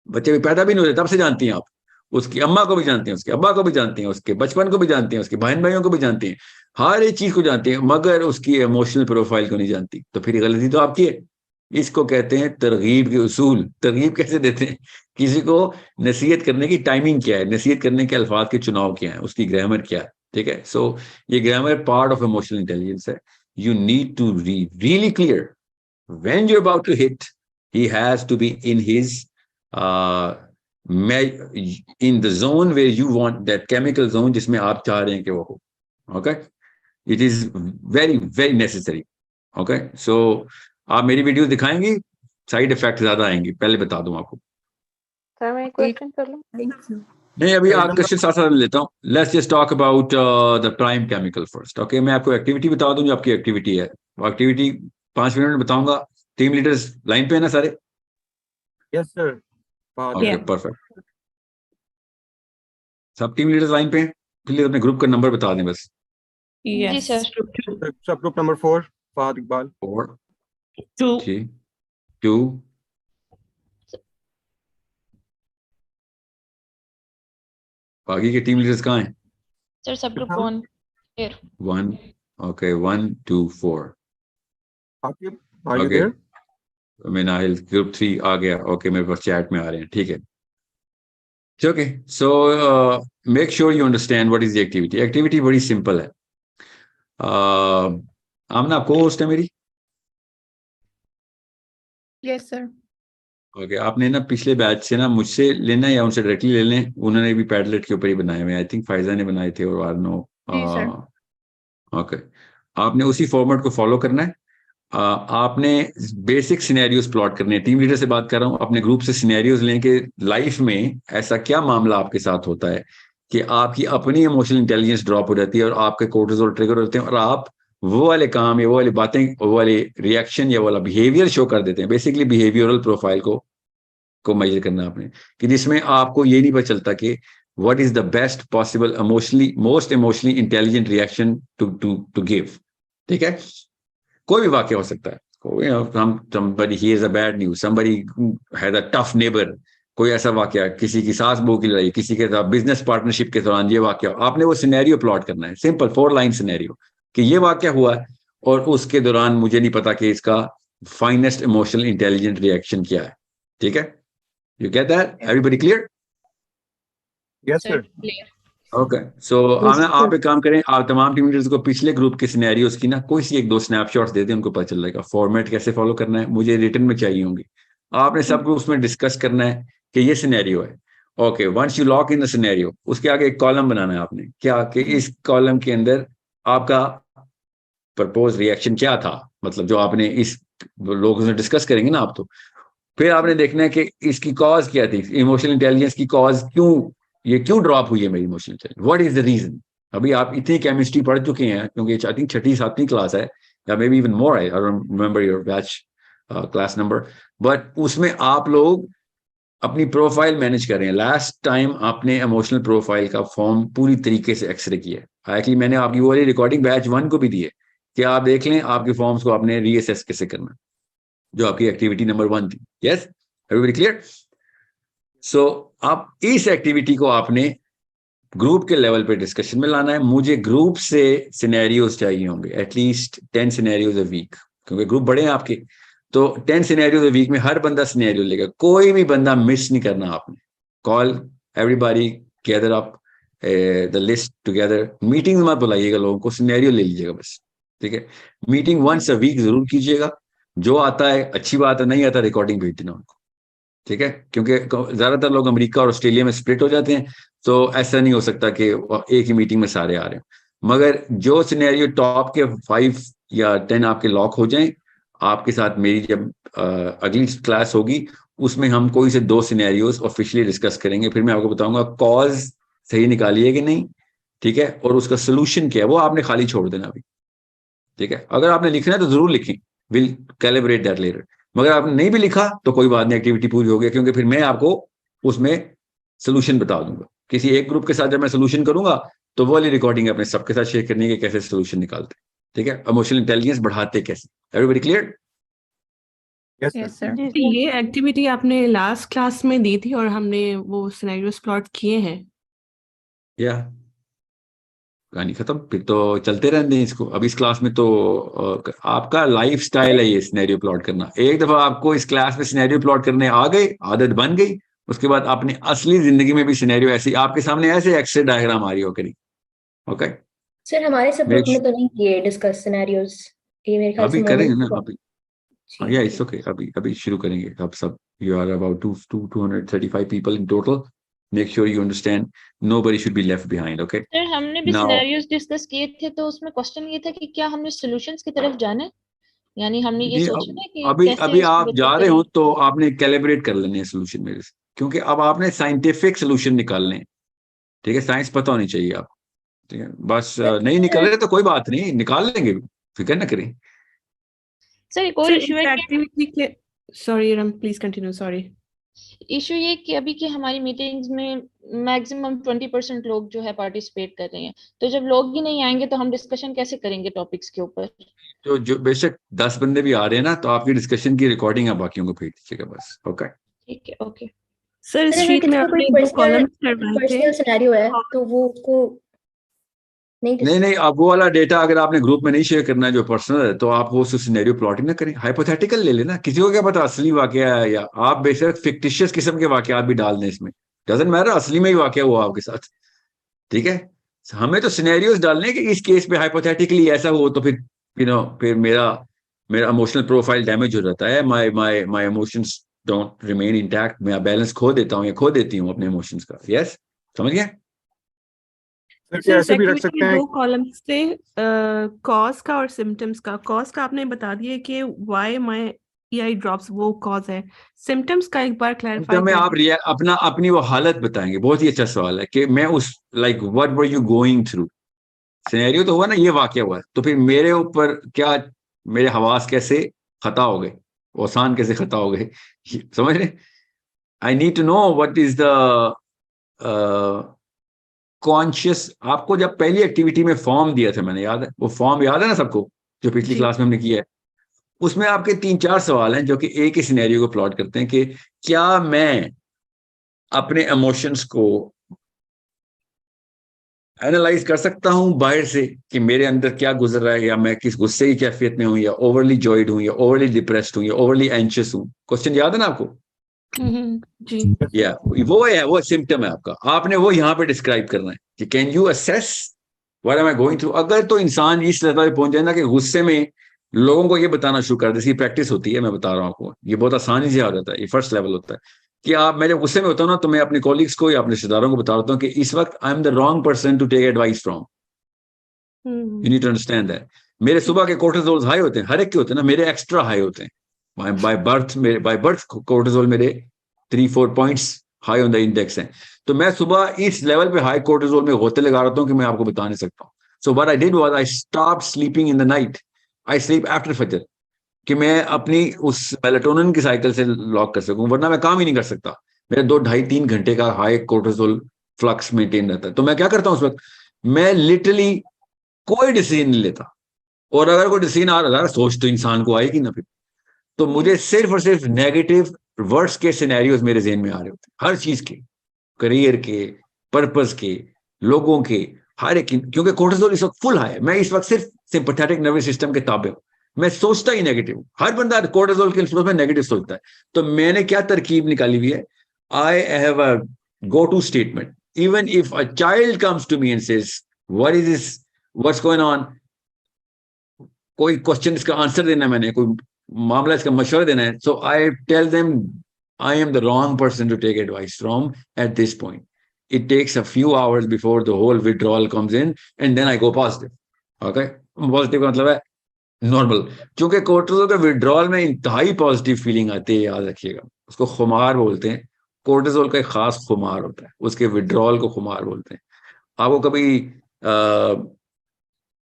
बच्चे भी पैदा भी नहीं होते तब से जानती हैं आप, उसकी अम्मा को भी जानती हैं, उसके अब्बा को भी जानती हैं, उसके बचपन को भी जानती हैं, उसके बहन भाइयों को भी जानती हैं, हर एक चीज को जानती हैं, मगर उसकी इमोशनल प्रोफाइल को नहीं जानती। तो फिर गलती तो आपकी है। इसको कहते हैं तरगीब के उसूल। तरगीब कैसे देते हैं, किसी को नसीहत करने की टाइमिंग क्या है, नसीहत करने के अल्फाज के चुनाव क्या है, उसकी ग्रामर क्या है, ठीक है। सो ये grammar part of emotional intelligence है। You need to be really clear when you are about to hit, he has to be in his in the zone where you want, that chemical zone जिसमें आप चाह रहे हैं कि वो हो। okay, it is very very necessary। okay, so आप मेरी वीडियो दिखाएंगी, साइड इफेक्ट ज्यादा आएंगे, पहले बता दूं आपको। सर मैं क्वेश्चन कर लूं? नहीं, अभी आप क्वेश्चन साथ साथ लेता हूँ। Let's just talk about the prime chemical first. Okay, मैं आपको एक्टिविटी बता दूं जो आपकी एक्टिविटी है। वो एक्टिविटी 5 मिनट में बताऊंगा। टीम लीडर्स लाइन पे है ना सारे? Yes sir. Okay, perfect. सब टीम लीडर्स लाइन पे हैं? प्लीज अपने ग्रुप का नंबर बता दें बस। जी सर। सब ग्रुप नंबर 4, फहद इकबाल। 4 2 2 बाकी के टीम लीडर्स कहाँ हैं? सर सब ग्रुप 1 here। 1 ओके, 1 2 4 आगे आगे ओके। देयर। मिनाइल ग्रुप 3 आ गया। ओके, मेरे पास चैट में आ रहे हैं, ठीक है। Okay, so make sure you understand what is the activity. Activity बड़ी सिंपल है। आमना आपको होस्ट है मेरी? Yes sir. ओके, आपने ना पिछले बैच से ना मुझसे लेना या उनसे डायरेक्टली ले लें, उन्होंने भी पैडलेट के ऊपर ही बनाए हुए। आई थिंक फाइजा ने बनाए थे और आर्नो। ओके, आपने उसी फॉर्मेट को फॉलो करना है। आपने बेसिक सिनेरियोज प्लॉट करने हैं। टीम लीडर से बात कर रहा हूँ, अपने ग्रुप से सिनेरियोज लें कि लाइफ में ऐसा क्या मामला आपके साथ होता है कि आपकी अपनी इमोशनल इंटेलिजेंस ड्रॉप हो जाती है और आपके कोर्टिसोल ट्रिगर होते हैं और आप वो वाले काम या वो वाली बातें, वो वाले रिएक्शन या वो वाला बिहेवियर शो कर देते हैं। बेसिकली बिहेवियरल प्रोफाइल को को मेजर करना आपने, कि जिसमें आपको ये नहीं पता चलता कि what is the best possible most emotionally intelligent reaction to give. ठीक है, कोई भी वाक्य हो सकता है, somebody hears a bad news, somebody has a tough neighbor, कोई ऐसा वाक्य, किसी की सास बहू की लड़ाई, किसी के साथ बिजनेस पार्टनरशिप के दौरान ये वाक्य, आपने वो सिनेरियो प्लॉट करना है, सिंपल 4 लाइन सिनेरियो, कि ये वाक्य हुआ है और उसके दौरान मुझे नहीं पता कि इसका फाइनेस्ट इमोशनल इंटेलिजेंट रिएक्शन क्या है। ठीक है, you get that, everybody clear? Yes sir. Okay, so आप एक काम करें, आप तमाम टीम लीडर्स को पिछले ग्रुप के सिनेरियोस की ना कोई सी 1-2 स्नैपशॉट्स दे दें, उनको पता चल जाएगा फॉर्मेट कैसे फॉलो करना है। मुझे रिटन में चाहिए होंगी, आपने सब ग्रुप्स में डिस्कस करना है कि ये सिनेरियो है। Okay, once you lock in the scenario, उसके आगे एक कॉलम बनाना है आपने, क्या कि इस कॉलम के अंदर आपका प्रपोज रिएक्शन क्या था, मतलब जो आपने इस लोगों से डिस्कस करेंगे ना आप, तो फिर आपने देखना है कि इसकी कॉज क्या थी, इमोशनल इंटेलिजेंस की कॉज क्यों ड्रॉप हुई है मेरी emotional intelligence, what is the reason. अभी आप इतनी केमिस्ट्री पढ़ चुके हैं, क्योंकि आई थिंक 6ठी-7वीं क्लास है, या may be even more, I don't remember your batch class number, but उसमें आप लोग अपनी प्रोफाइल मैनेज कर रहे हैं। लास्ट टाइम आपने इमोशनल प्रोफाइल का फॉर्म पूरी तरीके से एक्सरे किया है। एक्चुअली मैंने आपकी वो वाली रिकॉर्डिंग बैच 1 को भी दी है कि आप देख लें आपके फॉर्म्स को आपने रीअसेस कैसे करना, जो आपकी एक्टिविटी नंबर 1 थी। Yes, everybody clear? सो आप इस एक्टिविटी को आपने ग्रुप के लेवल पे डिस्कशन में लाना है। मुझे ग्रुप से सिनेरियोज चाहिए होंगे, एटलीस्ट 10 सिनेरियोज अ वीक, क्योंकि ग्रुप बड़े हैं आपके, तो 10 सिनेरियोज अ वीक में हर बंदा सिनेरियो लेगा, कोई भी बंदा मिस नहीं करना आपने। Call everybody, gather up the list together, meeting मत बुलाइएगा लोगों को, सिनेरियो ले लीजिएगा बस। ठीक है, मीटिंग वंस अ वीक जरूर कीजिएगा, जो आता है अच्छी बात है, नहीं आता रिकॉर्डिंग भेज देना उनको। ठीक है, क्योंकि ज्यादातर लोग अमेरिका और ऑस्ट्रेलिया में स्प्लिट हो जाते हैं, तो ऐसा नहीं हो सकता कि एक ही मीटिंग में सारे आ रहे हैं। मगर जो सिनेरियो टॉप के 5 या 10 आपके लॉक हो जाएं, आपके साथ मेरी जब अगली क्लास होगी उसमें हम कोई से 2 सिनेरियोज ऑफिशियली डिस्कस करेंगे, फिर मैं आपको बताऊंगा कॉज सही निकाली है कि नहीं। ठीक है, और उसका सोल्यूशन क्या है वो आपने खाली छोड़ देना अभी। ठीक है, अगर आपने लिखना है तो जरूर लिखें, विल कैलिब्रेट दैट लेटर। मगर आपने नहीं भी लिखा तो कोई बात नहीं, एक्टिविटी पूरी हो गई, क्योंकि फिर मैं आपको उसमें सोल्यूशन बता दूंगा। किसी एक ग्रुप के साथ जब मैं सोल्यूशन करूंगा तो वो वाली रिकॉर्डिंग अपने सबके साथ शेयर करनी है कि कैसे सोल्यूशन निकालते। ठीक है, इमोशनल इंटेलिजेंस बढ़ाते कैसे। Everybody clear? Yes sir. ये एक्टिविटी आपने लास्ट क्लास में दी थी और हमने वो सिनेरियोस प्लॉट किए हैं। या कहानी खत्म, फिर तो चलते रहते हैं इसको। अब इस क्लास में तो आपका लाइफ स्टाइल है ये सिनेरियो प्लॉट करना। एक दफा आपको इस क्लास में सिनेरियो प्लॉट करने आ गए, आदत बन गई, उसके बाद अपनी असली जिंदगी में भी सिनेरियो ऐसे आपके सामने ऐसे एक्सेल डायग्राम आ रही हो करी। ओके सर, हमारे सब ग्रुप में तो नहीं किए डिस्कस सिनेरियोस, ये मेरे ख्याल से अभी करेंगे ना, मोमेंट अभी या इट्स ओके, अभी शुरू करेंगे। अब सब you are about 235 people in total, make sure you understand, nobody should be left behind. Okay sir, हमने भी नाउ सिनेरियोस डिस्कस किए थे, तो उसमें क्वेश्चन ये था कि क्या हमने सॉल्यूशंस की तरफ जाना है, यानी हमने ये जी, सोचना है कि अभी कैसे अभी इसको आप बेहतर जा रहे हो करें। तो आपने कैलिब्रेट कर लेने हैं सोल्यूशन मेरे से, क्योंकि अब आपने साइंटिफिक सोल्यूशन निकालने हैं। ठीक है, साइंस पता होनी चाहिए आपको। ठीक है, बस नहीं निकल रहे तो कोई बात नहीं, निकाल लेंगे, फिक्र ना करें। सर, एक और इशू है कि एक्टिविटी के, sorry rum, please continue. Sorry, issue ये कि अभी की हमारी मीटिंग्स में मैक्सिमम 20% लोग जो है पार्टिसिपेट कर रहे हैं, तो जब लोग ही नहीं आएंगे तो हम डिस्कशन कैसे करेंगे टॉपिक्स के ऊपर। तो जो बेशक 10 बंदे भी आ रहे हैं ना, तो आपकी डिस्कशन की रिकॉर्डिंग आप बाकियों को भेज दीजिएगा बस। ओके ठीक है, ओके। सर इस सर, अगर शीट में किसी का कोई आपने 2 कॉलम्स करवाए थे। पर्सनल सिनेरियो है तो वो उसको नहीं, आप वो वाला डेटा अगर आपने ग्रुप में नहीं शेयर करना है जो पर्सनल है, तो आप वो सिनेरियो प्लॉटिंग ना करें, हाइपोथेटिकल ले लेना। किसी को क्या पता असली वाकया है, या आप बेशक फिक्टिशियस किस्म के वाकयात भी डाल दें इसमें, डजंट मैटर, असली में ही वाकया हुआ आपके साथ। ठीक है, हमें तो सिनेरियोस डालने हैं कि इस केस पे हाइपोथेटिकली ऐसा हो तो फिर फिर मेरा इमोशनल प्रोफाइल डैमेज हो जाता है, my emotions don't remain intact, मैं बैलेंस खो देता हूँ या खो देती हूँ अपने इमोशंस का। यस, समझ गए? सर ऐसे भी रख सकते हैं। 2 कॉलम्स थे, कॉज का और सिम्टम्स का। कॉज का आपने बता दिया कि व्हाई माय ईआई ड्रॉप्स, वो कॉज है। सिम्टम्स का एक बार क्लैरिफाई में कर आप अपनी वो हालत बताएंगे। बहुत ही अच्छा सवाल है कि मैं उस what were you going through, scenario तो हुआ ना, ये वाकया हुआ, तो फिर मेरे ऊपर क्या, मेरे हवास कैसे खता हो गए, आसान कैसे खता हो गए, समझ रहे? I need to know what is the conscious. आपको जब पहली एक्टिविटी में फॉर्म दिया था मैंने, याद है वो फॉर्म? याद है ना सबको, जो पिछली क्लास में हमने किया है? उसमें आपके 3-4 सवाल हैं जो कि एक ही सिनेरियो को प्लॉट करते हैं कि क्या मैं अपने इमोशंस को एनालाइज कर सकता हूं बाहर से कि मेरे अंदर क्या गुजर रहा है, या मैं किस गुस्से की कैफियत में हूं, या ओवरली जॉयड हूं, या ओवरली डिप्रेस्ड हूं, या ओवरली एंशियस हूं। क्वेश्चन याद है ना आपको? जी। या वो सिम्टम है आपका, आपने वो यहाँ पे डिस्क्राइब करना है कि can you assess what am I going through. अगर तो इंसान इस लेवल पे पहुंच जाए ना कि गुस्से में लोगों को ये बताना शुरू कर दे, इसकी प्रैक्टिस होती है, मैं बता रहा हूँ आपको, ये बहुत आसानी से आ जाता है, ये फर्स्ट लेवल होता है कि आप, मैं जब गुस्से में होता हूँ ना तो मैं अपने कॉलीग्स को या अपने रिश्तेदारों को बता देता हूँ कि इस वक्त I am the wrong person to take advice from, you need to understand that. मेरे सुबह के कोर्टिसोल हाई होते हैं, हर एक के होते हैं ना, मेरे एक्स्ट्रा हाई होते हैं बाय बर्थ कोर्टिसोल मेरे 3-4 points high on the index हैं। तो मैं सुबह इस लेवल पे हाई कोर्टिसोल में होते लगा रहा हूँ कि मैं आपको बता नहीं सकता हूँ। So what I did was I stopped sleeping in the night, I sleep after फजर, कि मैं अपनी उस मेलाटोनिन की साइकिल से लॉक कर सकूं, वरना मैं काम ही नहीं कर सकता। मेरा 2-2.5-3 घंटे का हाई कोर्टिसोल फ्लक्स मेंटेन रहता है। तो मैं क्या करता हूँ उस वक्त, मैं लिटरली कोई डिसीजन नहीं लेता, और अगर कोई डिसीजन आ रहा है, सोच तो इंसान को आएगी ना फिर, तो मुझे सिर्फ और सिर्फ नेगेटिव वर्ड्स के सिनेरियोज मेरे ज़हन में आ रहे होते हैं, हर चीज के, करियर के, पर्पस के, लोगों के, हर एक, क्योंकि कोर्टिसोल इस वक्त फुल हाई है। मैं इस वक्त सिर्फ सिंपैथेटिक नर्वस सिस्टम के ताबे हूं, मैं सोचता ही नेगेटिव। हर बंदा कोर्टिसोल के इन्फ्लुएंस में नेगेटिव सोचता है। तो मैंने क्या तरकीब निकाली हुई है, I have a go to statement, even if a child comes to me and says what is this, what's going on, कोई क्वेश्चन इसका आंसर देना है, मैंने कोई मामला इसका मशवरा देना है, so I tell them I am the wrong person to take advice from at this point. It takes a few hours before the whole withdrawal comes in, and then I go positive. Okay? Positive का मतलब है normal, क्योंकि cortisol के withdrawal में इंतहाई positive feeling आती है, याद रखिएगा। उसको खुमार बोलते हैं, कोर्टिसोल का एक खास खुमार होता है, उसके विड्रॉल को खुमार बोलते हैं। आपको कभी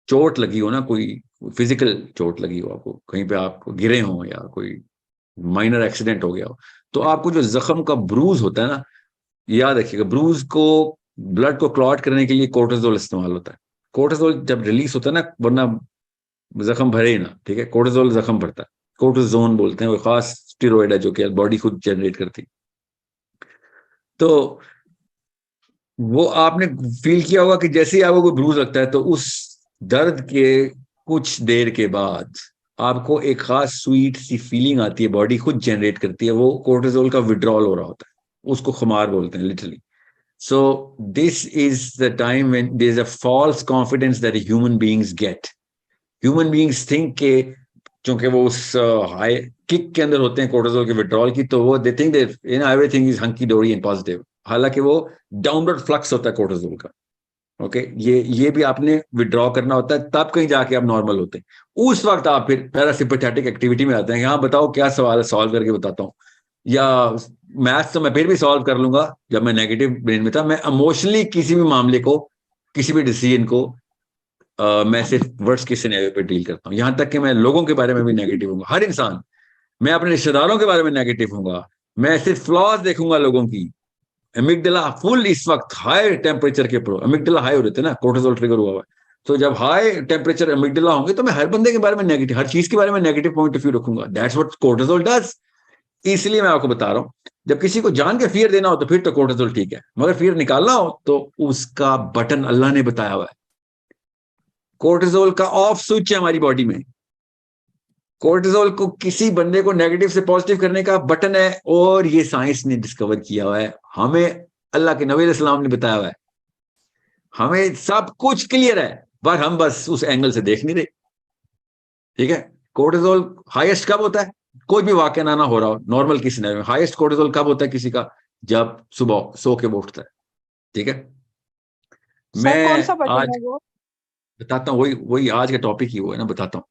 चोट लगी हो ना, कोई फिजिकल चोट लगी हो आपको, कहीं पे आप गिरे हो या कोई माइनर एक्सीडेंट हो गया हो, तो आपको जो जख्म का ब्रूज होता है ना, याद रखिएगा, ब्रूज को, ब्लड को क्लॉट करने के लिए कोर्टिसोल इस्तेमाल होता है। कोर्टिसोल जब रिलीज होता है ना, वरना जख्म भरे ही ना, ठीक है, कोर्टिसोल जख्म भरता है, कोर्टिजोन बोलते हैं, वो खास स्टेरॉइड है जो कि बॉडी खुद जनरेट करती। तो वो आपने फील किया होगा कि जैसे ही आपको कोई ब्रूज लगता है तो उस दर्द के कुछ देर के बाद आपको एक खास स्वीट सी फीलिंग आती है, बॉडी खुद जनरेट करती है, वो कोर्टिसोल का विड्रॉल हो रहा होता है, उसको खुमार बोलते हैं literally. So this is the time when there is a false confidence that human beings get. Human beings think के क्योंकि वो उस हाई किक के अंदर होते हैं कोर्टिसोल के विड्रॉल की, तो वो they think that everything is hunky dory and positive, हालांकि वो डाउनवर्ड फ्लक्स होता है कोर्टिसोल का। ओके, ये भी आपने विड्रॉ करना होता है, तब कहीं जाके आप नॉर्मल होते हैं। उस वक्त आप फिर पैरासिम्पैथेटिक एक्टिविटी में आते हैं, यहाँ बताओ क्या सवाल है, सॉल्व करके बताता हूँ। या मैथ्स तो मैं फिर भी सॉल्व कर लूंगा जब मैं नेगेटिव ब्रेन में था। मैं इमोशनली किसी भी मामले को, किसी भी डिसीजन को मैं सिर्फ वर्ड्स के सिनेरियो पे डील करता हूँ। यहाँ तक कि मैं लोगों के बारे में भी नेगेटिव हूँ, हर इंसान, मैं अपने रिश्तेदारों के बारे में नेगेटिव हूँ, मैं सिर्फ फ्लॉज देखूंगा लोगों की। एमिगडाला फुल इस वक्त हाई टेम्परेचर के ऊपर, एमिगडाला हाई हो रहे थे ना, कोर्टिसोल ट्रिगर हुआ हुआ है, तो जब हाई टेम्परेचर एमिगडाला होंगे तो मैं हर बंदे के बारे में नेगेटिव, हर चीज के बारे में नेगेटिव पॉइंट ऑफ व्यू रखूंगा। That's what cortisol does. इसलिए मैं आपको बता रहा हूं, जब किसी को जान के फियर देना हो तो फिर तो कोर्टिसोल ठीक है, मगर फियर निकालना हो तो उसका बटन अल्लाह ने बताया हुआ है। कोर्टिसोल का ऑफ स्विच है हमारी बॉडी में। कोर्टिसोल को किसी बंदे को नेगेटिव से पॉजिटिव करने का बटन है, और ये साइंस ने डिस्कवर किया हुआ है, हमें अल्लाह के नबी अलैहिस्सलाम ने बताया हुआ है, हमें सब कुछ क्लियर है, पर हम बस उस एंगल से देख नहीं रहे। ठीक है, कोर्टिसोल हाईएस्ट कब होता है? कोई भी वाकया ना हो रहा हो, नॉर्मल किसी ने, हाईएस्ट कोर्टिसोल कब होता है किसी का? जब सुबह सो के वो उठता है। ठीक है, मैं कौन सा बटन आज है वो? बताता हूँ, वही आज का टॉपिक ही वो है ना, बताता हूँ।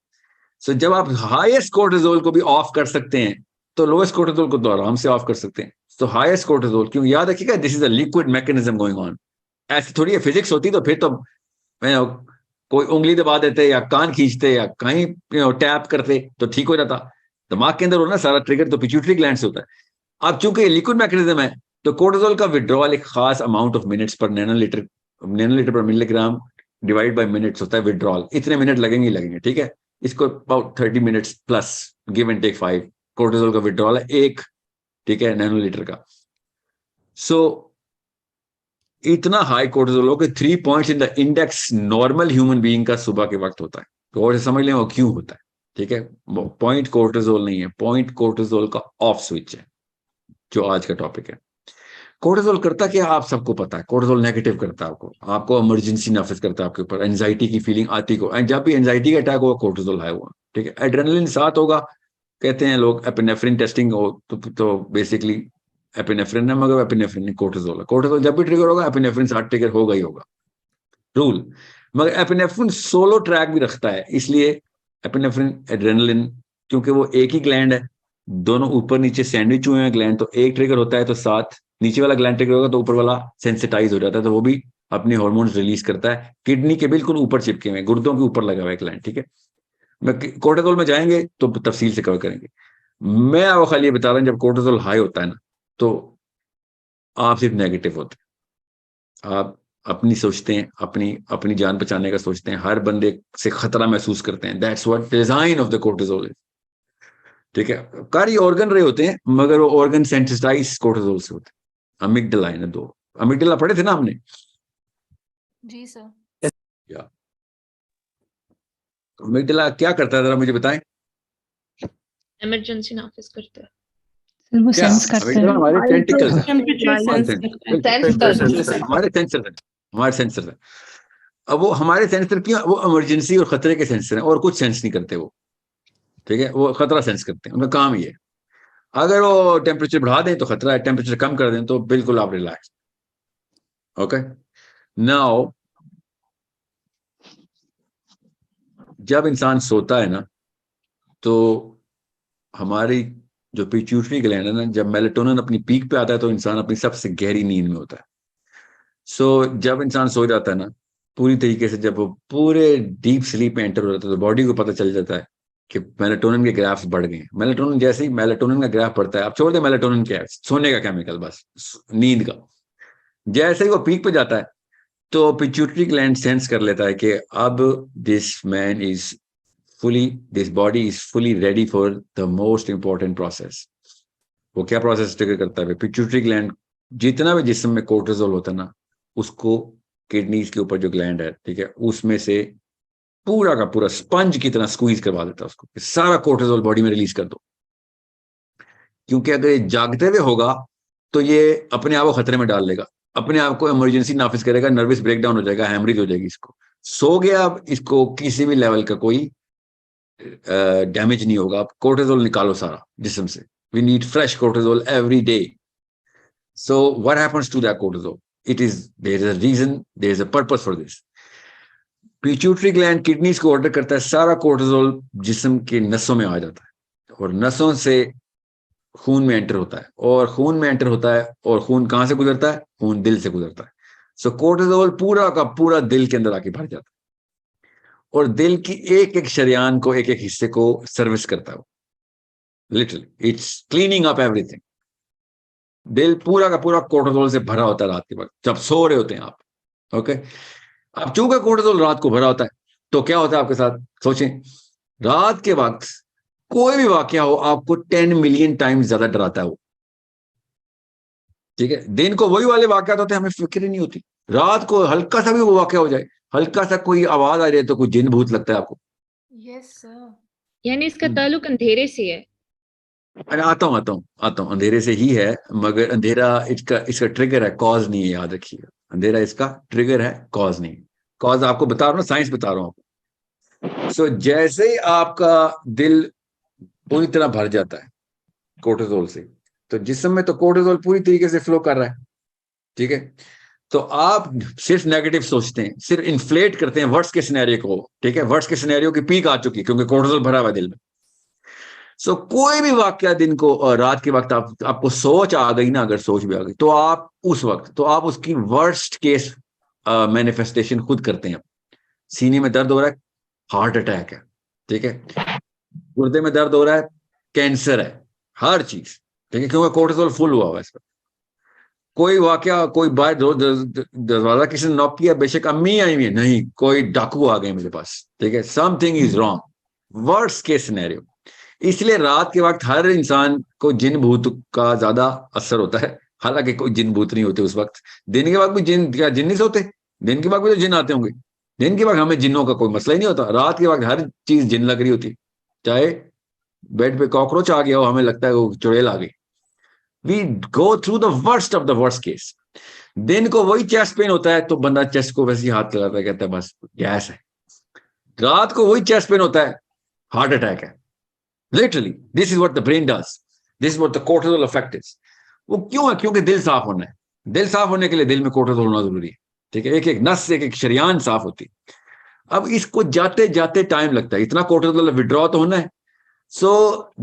सो जब आप हाईएस्ट कोर्टिसोल को भी ऑफ कर सकते हैं तो लोएस्ट कोर्टिसोल को तो आराम से ऑफ कर सकते हैं। तो हाईएस्ट कोर्टिसोल, क्यों, याद रखिएगा, this is a liquid mechanism going on. ऐसी थोड़ी है फिजिक्स होती तो फिर तो कोई उंगली दबा देते या कान खींचते या कहीं टैप करते तो ठीक हो जाता। दिमाग के अंदर हो ना सारा ट्रिगर तो पिट्यूटरी ग्लैंड से होता है। अब चूंकि लिक्विड मैकेनिज्म है तो कोर्टिसोल का विड्रॉल एक खास अमाउंट ऑफ मिनट्स पर नैनोलीटर पर मिलीग्राम डिवाइड बाय मिनट्स होता है विड्रॉल, इतने मिनट लगेंगे ही लगेंगे, ठीक है। इसको about 30 minutes plus give and take 5 cortisol का विड्रॉल है एक, ठीक है, नैनोलीटर का। सो इतना हाई कोर्टिसोल हो कि 3 points in the index normal human being का सुबह के वक्त होता है। तो और समझ लें वो क्यों होता है, ठीक है। पॉइंट कोर्टिसोल नहीं है, पॉइंट कोर्टिसोल का ऑफ स्विच है, जो आज का टॉपिक है। कोर्टिसोल करता क्या आप सबको पता है, कोर्टिसोल नेगेटिव करता है आपको इमरजेंसी नाफिज करता है आपके ऊपर, एंजाइटी की फीलिंग आती को, एंड जब भी एंजाइटी का अटैक होगा कोर्टिसोल हाई हुआ, ठीक है। एड्रेनलिन साथ होगा, कहते हैं लोग एपिनेफ्रिन टेस्टिंग हो तो बेसिकली एपिनेफ्रिन है, मगर एपिनेफ्रिन नहीं, कोर्टिसोल है। कोर्टिसोल जब भी ट्रिगर होगा एपिनेफ्रिन साथ ट्रिगर होगा ही होगा, रूल। मगर एपिनेफ्रिन सोलो ट्रैक भी रखता है, इसलिए एपिनेफ्रिन एड्रेनलिन, क्योंकि वो एक ही ग्लैंड है, दोनों ऊपर नीचे सैंडविच हुए हैं ग्लैंड, तो एक ट्रिगर होता है तो साथ नीचे वाला ग्लैंड ट्रिगर होगा तो ऊपर वाला सेंसिटाइज हो जाता है, तो वो भी अपने हार्मोन्स रिलीज करता है। किडनी के बिल्कुल ऊपर चिपके हुए, गुर्दों के ऊपर लगा हुआ है ग्लैंड, ठीक है। मैं कोर्टिसोल में जाएंगे तो तफसील से कवर करेंगे। मैं आपको खाली ये बता रहा हूं, जब कोर्टिसोल हाई होता है ना तो आप सिर्फ नेगेटिव होते हैं, आप अपनी सोचते हैं, अपनी जान बचाने का सोचते हैं, हर बंदे से खतरा महसूस करते हैं। That's what design of the cortisol is, ठीक है। कारी ऑर्गन रहे होते हैं मगर वो ऑर्गन सेंसिटाइज कोर्टिसोल से होते हैं। अमिगडाला है ना, 2 अमिगडाला पढ़े थे ना हमने? जी सर। या अमिगडाला क्या करता है जरा मुझे बताएं। इमरजेंसी नाफिज करता है सर, वो क्या सेंस करता है। हमारे टेंटिकल्स हैं, टेम्परेचर सेंस हमारे सेंसर है। अब वो हमारे सेंसर क्यों, वो इमरजेंसी और खतरे के सेंसर हैं, और कुछ सेंस नहीं करते वो, ठीक है। वो खतरा सेंस करते हैं, उनका काम ही है। अगर वो टेम्परेचर बढ़ा दें तो खतरा है, टेम्परेचर कम कर दें तो बिल्कुल आप रिलैक्स। ओके, नाउ जब इंसान सोता है ना तो हमारी जो पिट्यूटरी ग्लैंड है ना, जब मेलेटोनिन अपनी पीक पे आता है तो इंसान अपनी सबसे गहरी नींद में होता है। सो जब इंसान सो जाता है ना पूरी तरीके से, जब वो पूरे डीप स्लीप में एंटर हो जाता है तो बॉडी को पता चल जाता है कि मेलेटोनिन के ग्राफ्स बढ़ गए हैं। मेलेटोनिन जैसे ही मेलेटोनिन का ग्राफ बढ़ता है, आप छोड़ दें मेलेटोनिन क्या है, सोने का केमिकल, बस नींद का। जैसे ही वो पीक पे जाता है तो पिट्यूटरी ग्लैंड सेंस कर लेता है कि अब this body is fully ready for the most important process. वो क्या प्रोसेस ट्रिगर करता है? पिट्यूटरी ग्लैंड जितना भी जिस्म में कोर्टिसोल होता है ना, उसको किडनीज के ऊपर जो ग्लैंड है, ठीक है, उसमें से पूरा का पूरा स्पंज की तरह स्क्वीज करवा देता है उसको, सारा कोर्टिसोल बॉडी में रिलीज कर दो। क्योंकि अगर ये जागते हुए होगा तो ये अपने आप को खतरे में डाल लेगा, अपने आप को इमरजेंसी नाफिज करेगा, नर्वस ब्रेकडाउन हो जाएगा, हेमरेज हो जाएगी। इसको सो गया, अब इसको किसी भी लेवल का कोई डैमेज नहीं होगा। आप कोर्टिसोल निकालो सारा जिस्म से, we need fresh cortisol every day. So what happens to that cortisol? There is a reason, there is a purpose for this. Pituitary gland kidneys को ऑर्डर करता है, सारा कोर्टिसोल जिस्म के नसों में आ जाता है और नसों से खून में एंटर होता है, और खून में एंटर होता है, और खून कहां से गुजरता है? खून दिल से गुजरता है। सो कोर्टिसोल पूरा का पूरा दिल के अंदर आके भर जाता है और दिल की एक एक शरियान को, एक एक हिस्से को सर्विस करता है। Literally it's cleaning up everything. दिल पूरा का पूरा कोर्टिसोल से भरा होता है रात के वक्त जब सो रहे होते हैं आप। ओके, अब चूंकि कोर्टिसोल रात को भरा होता है तो क्या होता है आपके साथ? सोचें, रात के वक्त कोई भी वाकया हो आपको 10 मिलियन टाइम्स ज्यादा डराता है वो, ठीक है। दिन को वही वाले वाकयात होते हैं, हमें फिक्र ही नहीं होती। रात को हल्का सा भी वो वाकया हो जाए, हल्का सा कोई आवाज आ रही है तो कोई जिन भूत लगता है आपको। यस सर, यानी इसका ताल्लुक अंधेरे से है। अरे आता हूं, अंधेरे से ही है, मगर अंधेरा इसका ट्रिगर है, कॉज नहीं है, याद रखिएगा। अंधेरा इसका ट्रिगर है, कॉज नहीं। कॉज आपको बता रहा हूं, साइंस बता रहा हूं आपको। सो जैसे ही आपका दिल पूरी तरह भर जाता है कोर्टिसोल से, तो जिस्म में तो कोर्टिसोल पूरी तरीके से फ्लो कर रहा है, ठीक है। तो आप सिर्फ नेगेटिव सोचते हैं, सिर्फ इन्फ्लेट करते हैं वर्स्ट के सिनेरियो को, ठीक है। वर्स्ट के सिनेरियो की पीक आ चुकी क्योंकि कोर्टिसोल भरा हुआ दिल में। सो कोई भी वाकया दिन को और रात के वक्त आपको सोच आ गई ना, अगर सोच भी आ गई तो आप उस वक्त तो आप उसकी वर्स्ट केस मैनिफेस्टेशन खुद करते हैं। सीने में दर्द हो रहा है, हार्ट अटैक है, ठीक है। गुर्दे में दर्द हो रहा है, कैंसर है, हर चीज, ठीक है, क्योंकि कोर्टिसोल फुल हुआ हुआ है इस पर। कोई वाकया, कोई बात, दरवाजा किसी ने नॉक किया, बेशक अम्मी आई हुई है, नहीं कोई डाकू आ गए मेरे पास, ठीक है, something is wrong, worst case scenario. इसलिए रात के वक्त हर इंसान को जिन भूत का ज्यादा असर होता है, हालांकि कोई जिन भूत नहीं होते उस वक्त। दिन के वक्त भी जिन, क्या जिन नहीं सोते? दिन के वक्त भी तो जिन आते होंगे। दिन के वक्त हमें जिन्नों का कोई मसला ही नहीं होता, रात के वक्त हर चीज जिन लग रही होती। चाहे बेड पे कॉकरोच आ गया हो, हमें लगता है वो चुड़ैल आ गई। We go through the worst of the worst case. दिन को वही चेस्ट पेन होता है तो बंदा चेस्ट को वैसे ही हाथ लगाता है, कहता है बस गैस है। रात को वही चेस्ट पेन होता है, हार्ट अटैक है। Literally this is what the brain does, this is what the cortisol effect is. वो क्यों है? क्योंकि दिल साफ होना है। दिल साफ होने के लिए दिल में कोर्टिसोल होना जरूरी है, ठीक है। एक एक नस, एक एक शरियान साफ होती है। अब इसको जाते जाते टाइम लगता है, इतना कोर्टिसोल विड्रॉ तो होना है। सो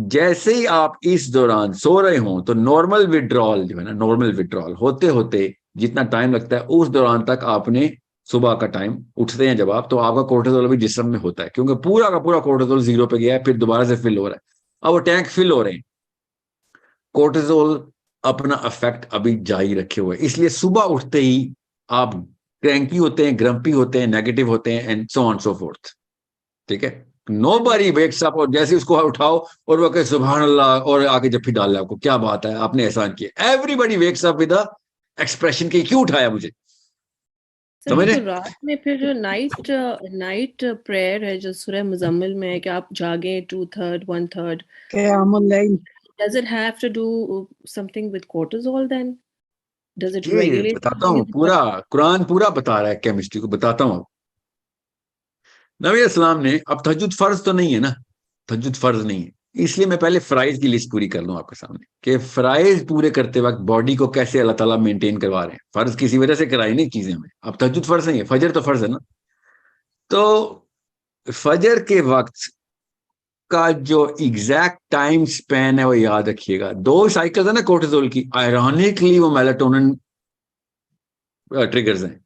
जैसे ही आप इस दौरान सो रहे हो तो नॉर्मल विड्रॉल जो है ना, नॉर्मल विड्रॉल होते होते जितना टाइम लगता है, उस दौरान तक आपने, सुबह का टाइम उठते हैं जब आप, तो आपका कोर्टिसोल भी जिस्म में होता है, क्योंकि पूरा का पूरा कोर्टिसोल जीरो पे गया है, फिर दोबारा से फिल हो रहा है। अब वो टैंक फिल हो रहे हैं, कोर्टिसोल अपना इफेक्ट अभी जारी रखे हुए, इसलिए सुबह उठते ही आप क्रैंकी होते हैं, ग्रम्पी होते हैं, नेगेटिव होते हैं, and so on so fourth, ठीक है। नोबडी वेक्स अप और जैसे उसको उठाओ और वो कहे सुभान अल्लाह और आके जब फिर डाल ले आपको, क्या बात है आपने एहसान किया। Everybody wakes up with a expression के क्यों उठाया मुझे, समझ रहे? तो रात में फिर जो नाइट प्रेयर है जो सूरह मुज़म्मिल में है कि आप जागे 2/3 1/3, does it have to do something with cortisol then? Does it regulate? बताता हूँ, पूरा कुरान पूरा बता रहा है केमिस्ट्री को, बताता हूँ। नबी अस्सलाम ने, अब तहज्जुद फर्ज तो नहीं है ना, तहज्जुद फर्ज नहीं है, इसलिए मैं पहले फराइज की लिस्ट पूरी कर लूं आपके सामने कि फराइज पूरे करते वक्त बॉडी को कैसे अल्लाह ताला मेंटेन करवा रहे हैं। फर्ज किसी वजह से कराई नहीं चीजें हमें, अब तहज्जुद फर्ज नहीं है, फजर तो फर्ज है ना। तो फजर के वक्त का जो एग्जैक्ट टाइम स्पैन है वो याद रखिएगा। 2 साइकिल्स है ना कोर्टिसोल की, आयरॉनिकली वो मेलाटोनिन ट्रिगर्स हैं।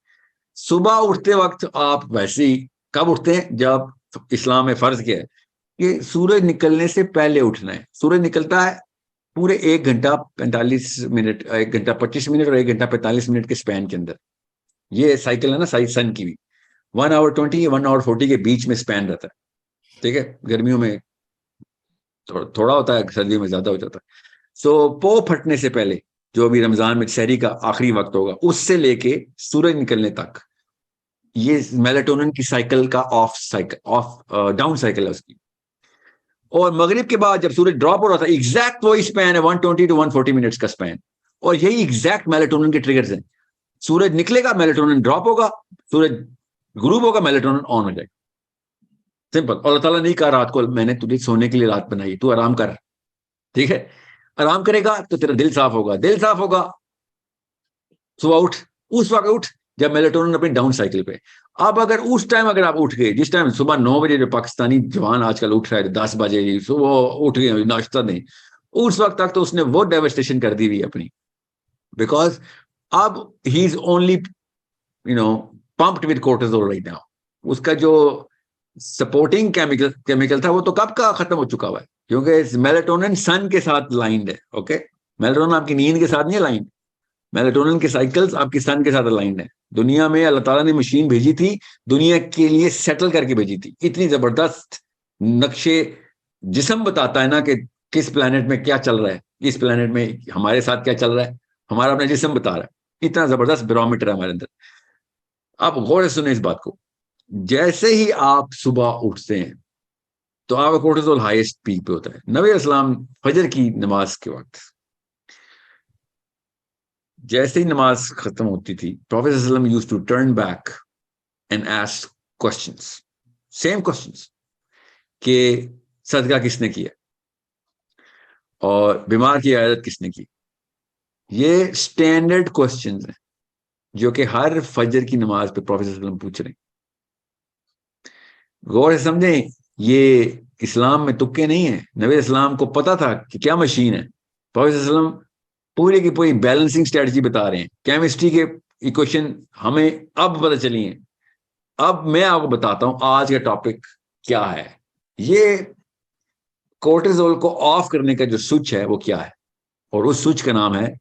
सुबह उठते वक्त आप वैसे ही कब उठते हैं? जब इस्लाम में फर्ज किया है कि सूरज निकलने से पहले उठना है। सूरज निकलता है पूरे 1 घंटा 45 मिनट, 1 घंटा 25 मिनट और 1 घंटा 45 मिनट के स्पैन के अंदर, ये साइकिल है ना सन की भी। 1 hour 20 1 hour 40 के बीच में स्पैन रहता है, ठीक है। गर्मियों में थोड़ा होता है, सर्दियों में ज्यादा हो जाता है। सो पो फटने से पहले, जो अभी रमजान में शहरी का आखिरी वक्त होगा, उससे लेके सूरज निकलने तक ये मेलाटोनिन की साइकिल का डाउन साइकिल है उसकी। और मगरिब के बाद जब सूरज ड्रॉप हो रहा था, एग्जैक्ट वही स्पैन है 120 to 140 मिनट्स का स्पैन, और यही एग्जैक्ट मेलाटोनिन के ट्रिगर्स हैं। सूरज निकलेगा, मेलाटोनिन ड्रॉप होगा, सूरज गुरूब होगा, मेलाटोनिन ऑन हो जाएगा। सिंपल। और अल्लाह ताला नहीं कहा रात को मैंने तुझे सोने के लिए रात बनाई, तू आराम कर, ठीक है। आराम करेगा तो तेरा दिल साफ होगा, दिल साफ होगा, सुबह उठ, उस वक्त उठ जब मेलाटोनिन अपनी डाउन साइकिल पे। अब अगर उस टाइम अगर आप उठ गए, जिस टाइम सुबह 9 बजे, जो पाकिस्तानी जवान आजकल उठ रहा है 10 बजे सुबह उठ गए, नाश्ता नहीं, उस वक्त तक तो उसने वो डेवस्टेशन कर दी हुई अपनी, बिकॉज अब he is only pumped with cortisol right now. उसका जो सपोर्टिंग केमिकल था वो तो कब का खत्म हो चुका हुआ है, क्योंकि मेलाटोनिन सन के साथ लाइंड है, ओके। मेलाटोनिन आपकी नींद के साथ नहीं है लाइंड, मेलाटोनिन के साइकिल्स आपकी सन के साथ अलाइंड है। दुनिया में अल्लाह ताला ने मशीन भेजी थी, दुनिया के लिए सेटल करके भेजी थी। इतनी जबरदस्त नक्शे जिस्म बताता है ना कि किस प्लेनेट में क्या चल रहा है, इस प्लेनेट में हमारे साथ क्या चल रहा है, हमारा अपना जिस्म बता रहा है। इतना जबरदस्त बैरोमीटर है हमारे अंदर। आप गौर से सुने इस बात को। जैसे ही आप सुबह उठते हैं तो आपका कोर्टिसोल हाईएस्ट पीक पे होता है। नबी अस्सलाम फजर की नमाज के वक्त जैसे ही नमाज खत्म होती थी, प्रॉफेट सल्लल्लाहु अलैहि वसल्लम used to turn back and ask questions, same questions, कि सदका किसने किया और बीमार की इयादत किसने की। ये स्टैंडर्ड क्वेश्चंस हैं जो कि हर फजर की नमाज पे प्रॉफेट सल्लल्लाहु अलैहि वसल्लम पूछ रहे हैं। गौर से समझें, ये इस्लाम में तुक्के नहीं है। नबी इस्लाम को पता था कि क्या मशीन है। प्रॉफेट सल्लल्लाहु अलैहि वसल्लम पूरी की पूरी बैलेंसिंग स्ट्रेटजी बता रहे हैं। केमिस्ट्री के इक्वेशन हमें अब पता चली हैं। अब मैं आपको बताता हूं आज का टॉपिक क्या है। ये कोर्टिसोल को ऑफ करने का जो स्विच है वो क्या है। और उस स्विच का नाम है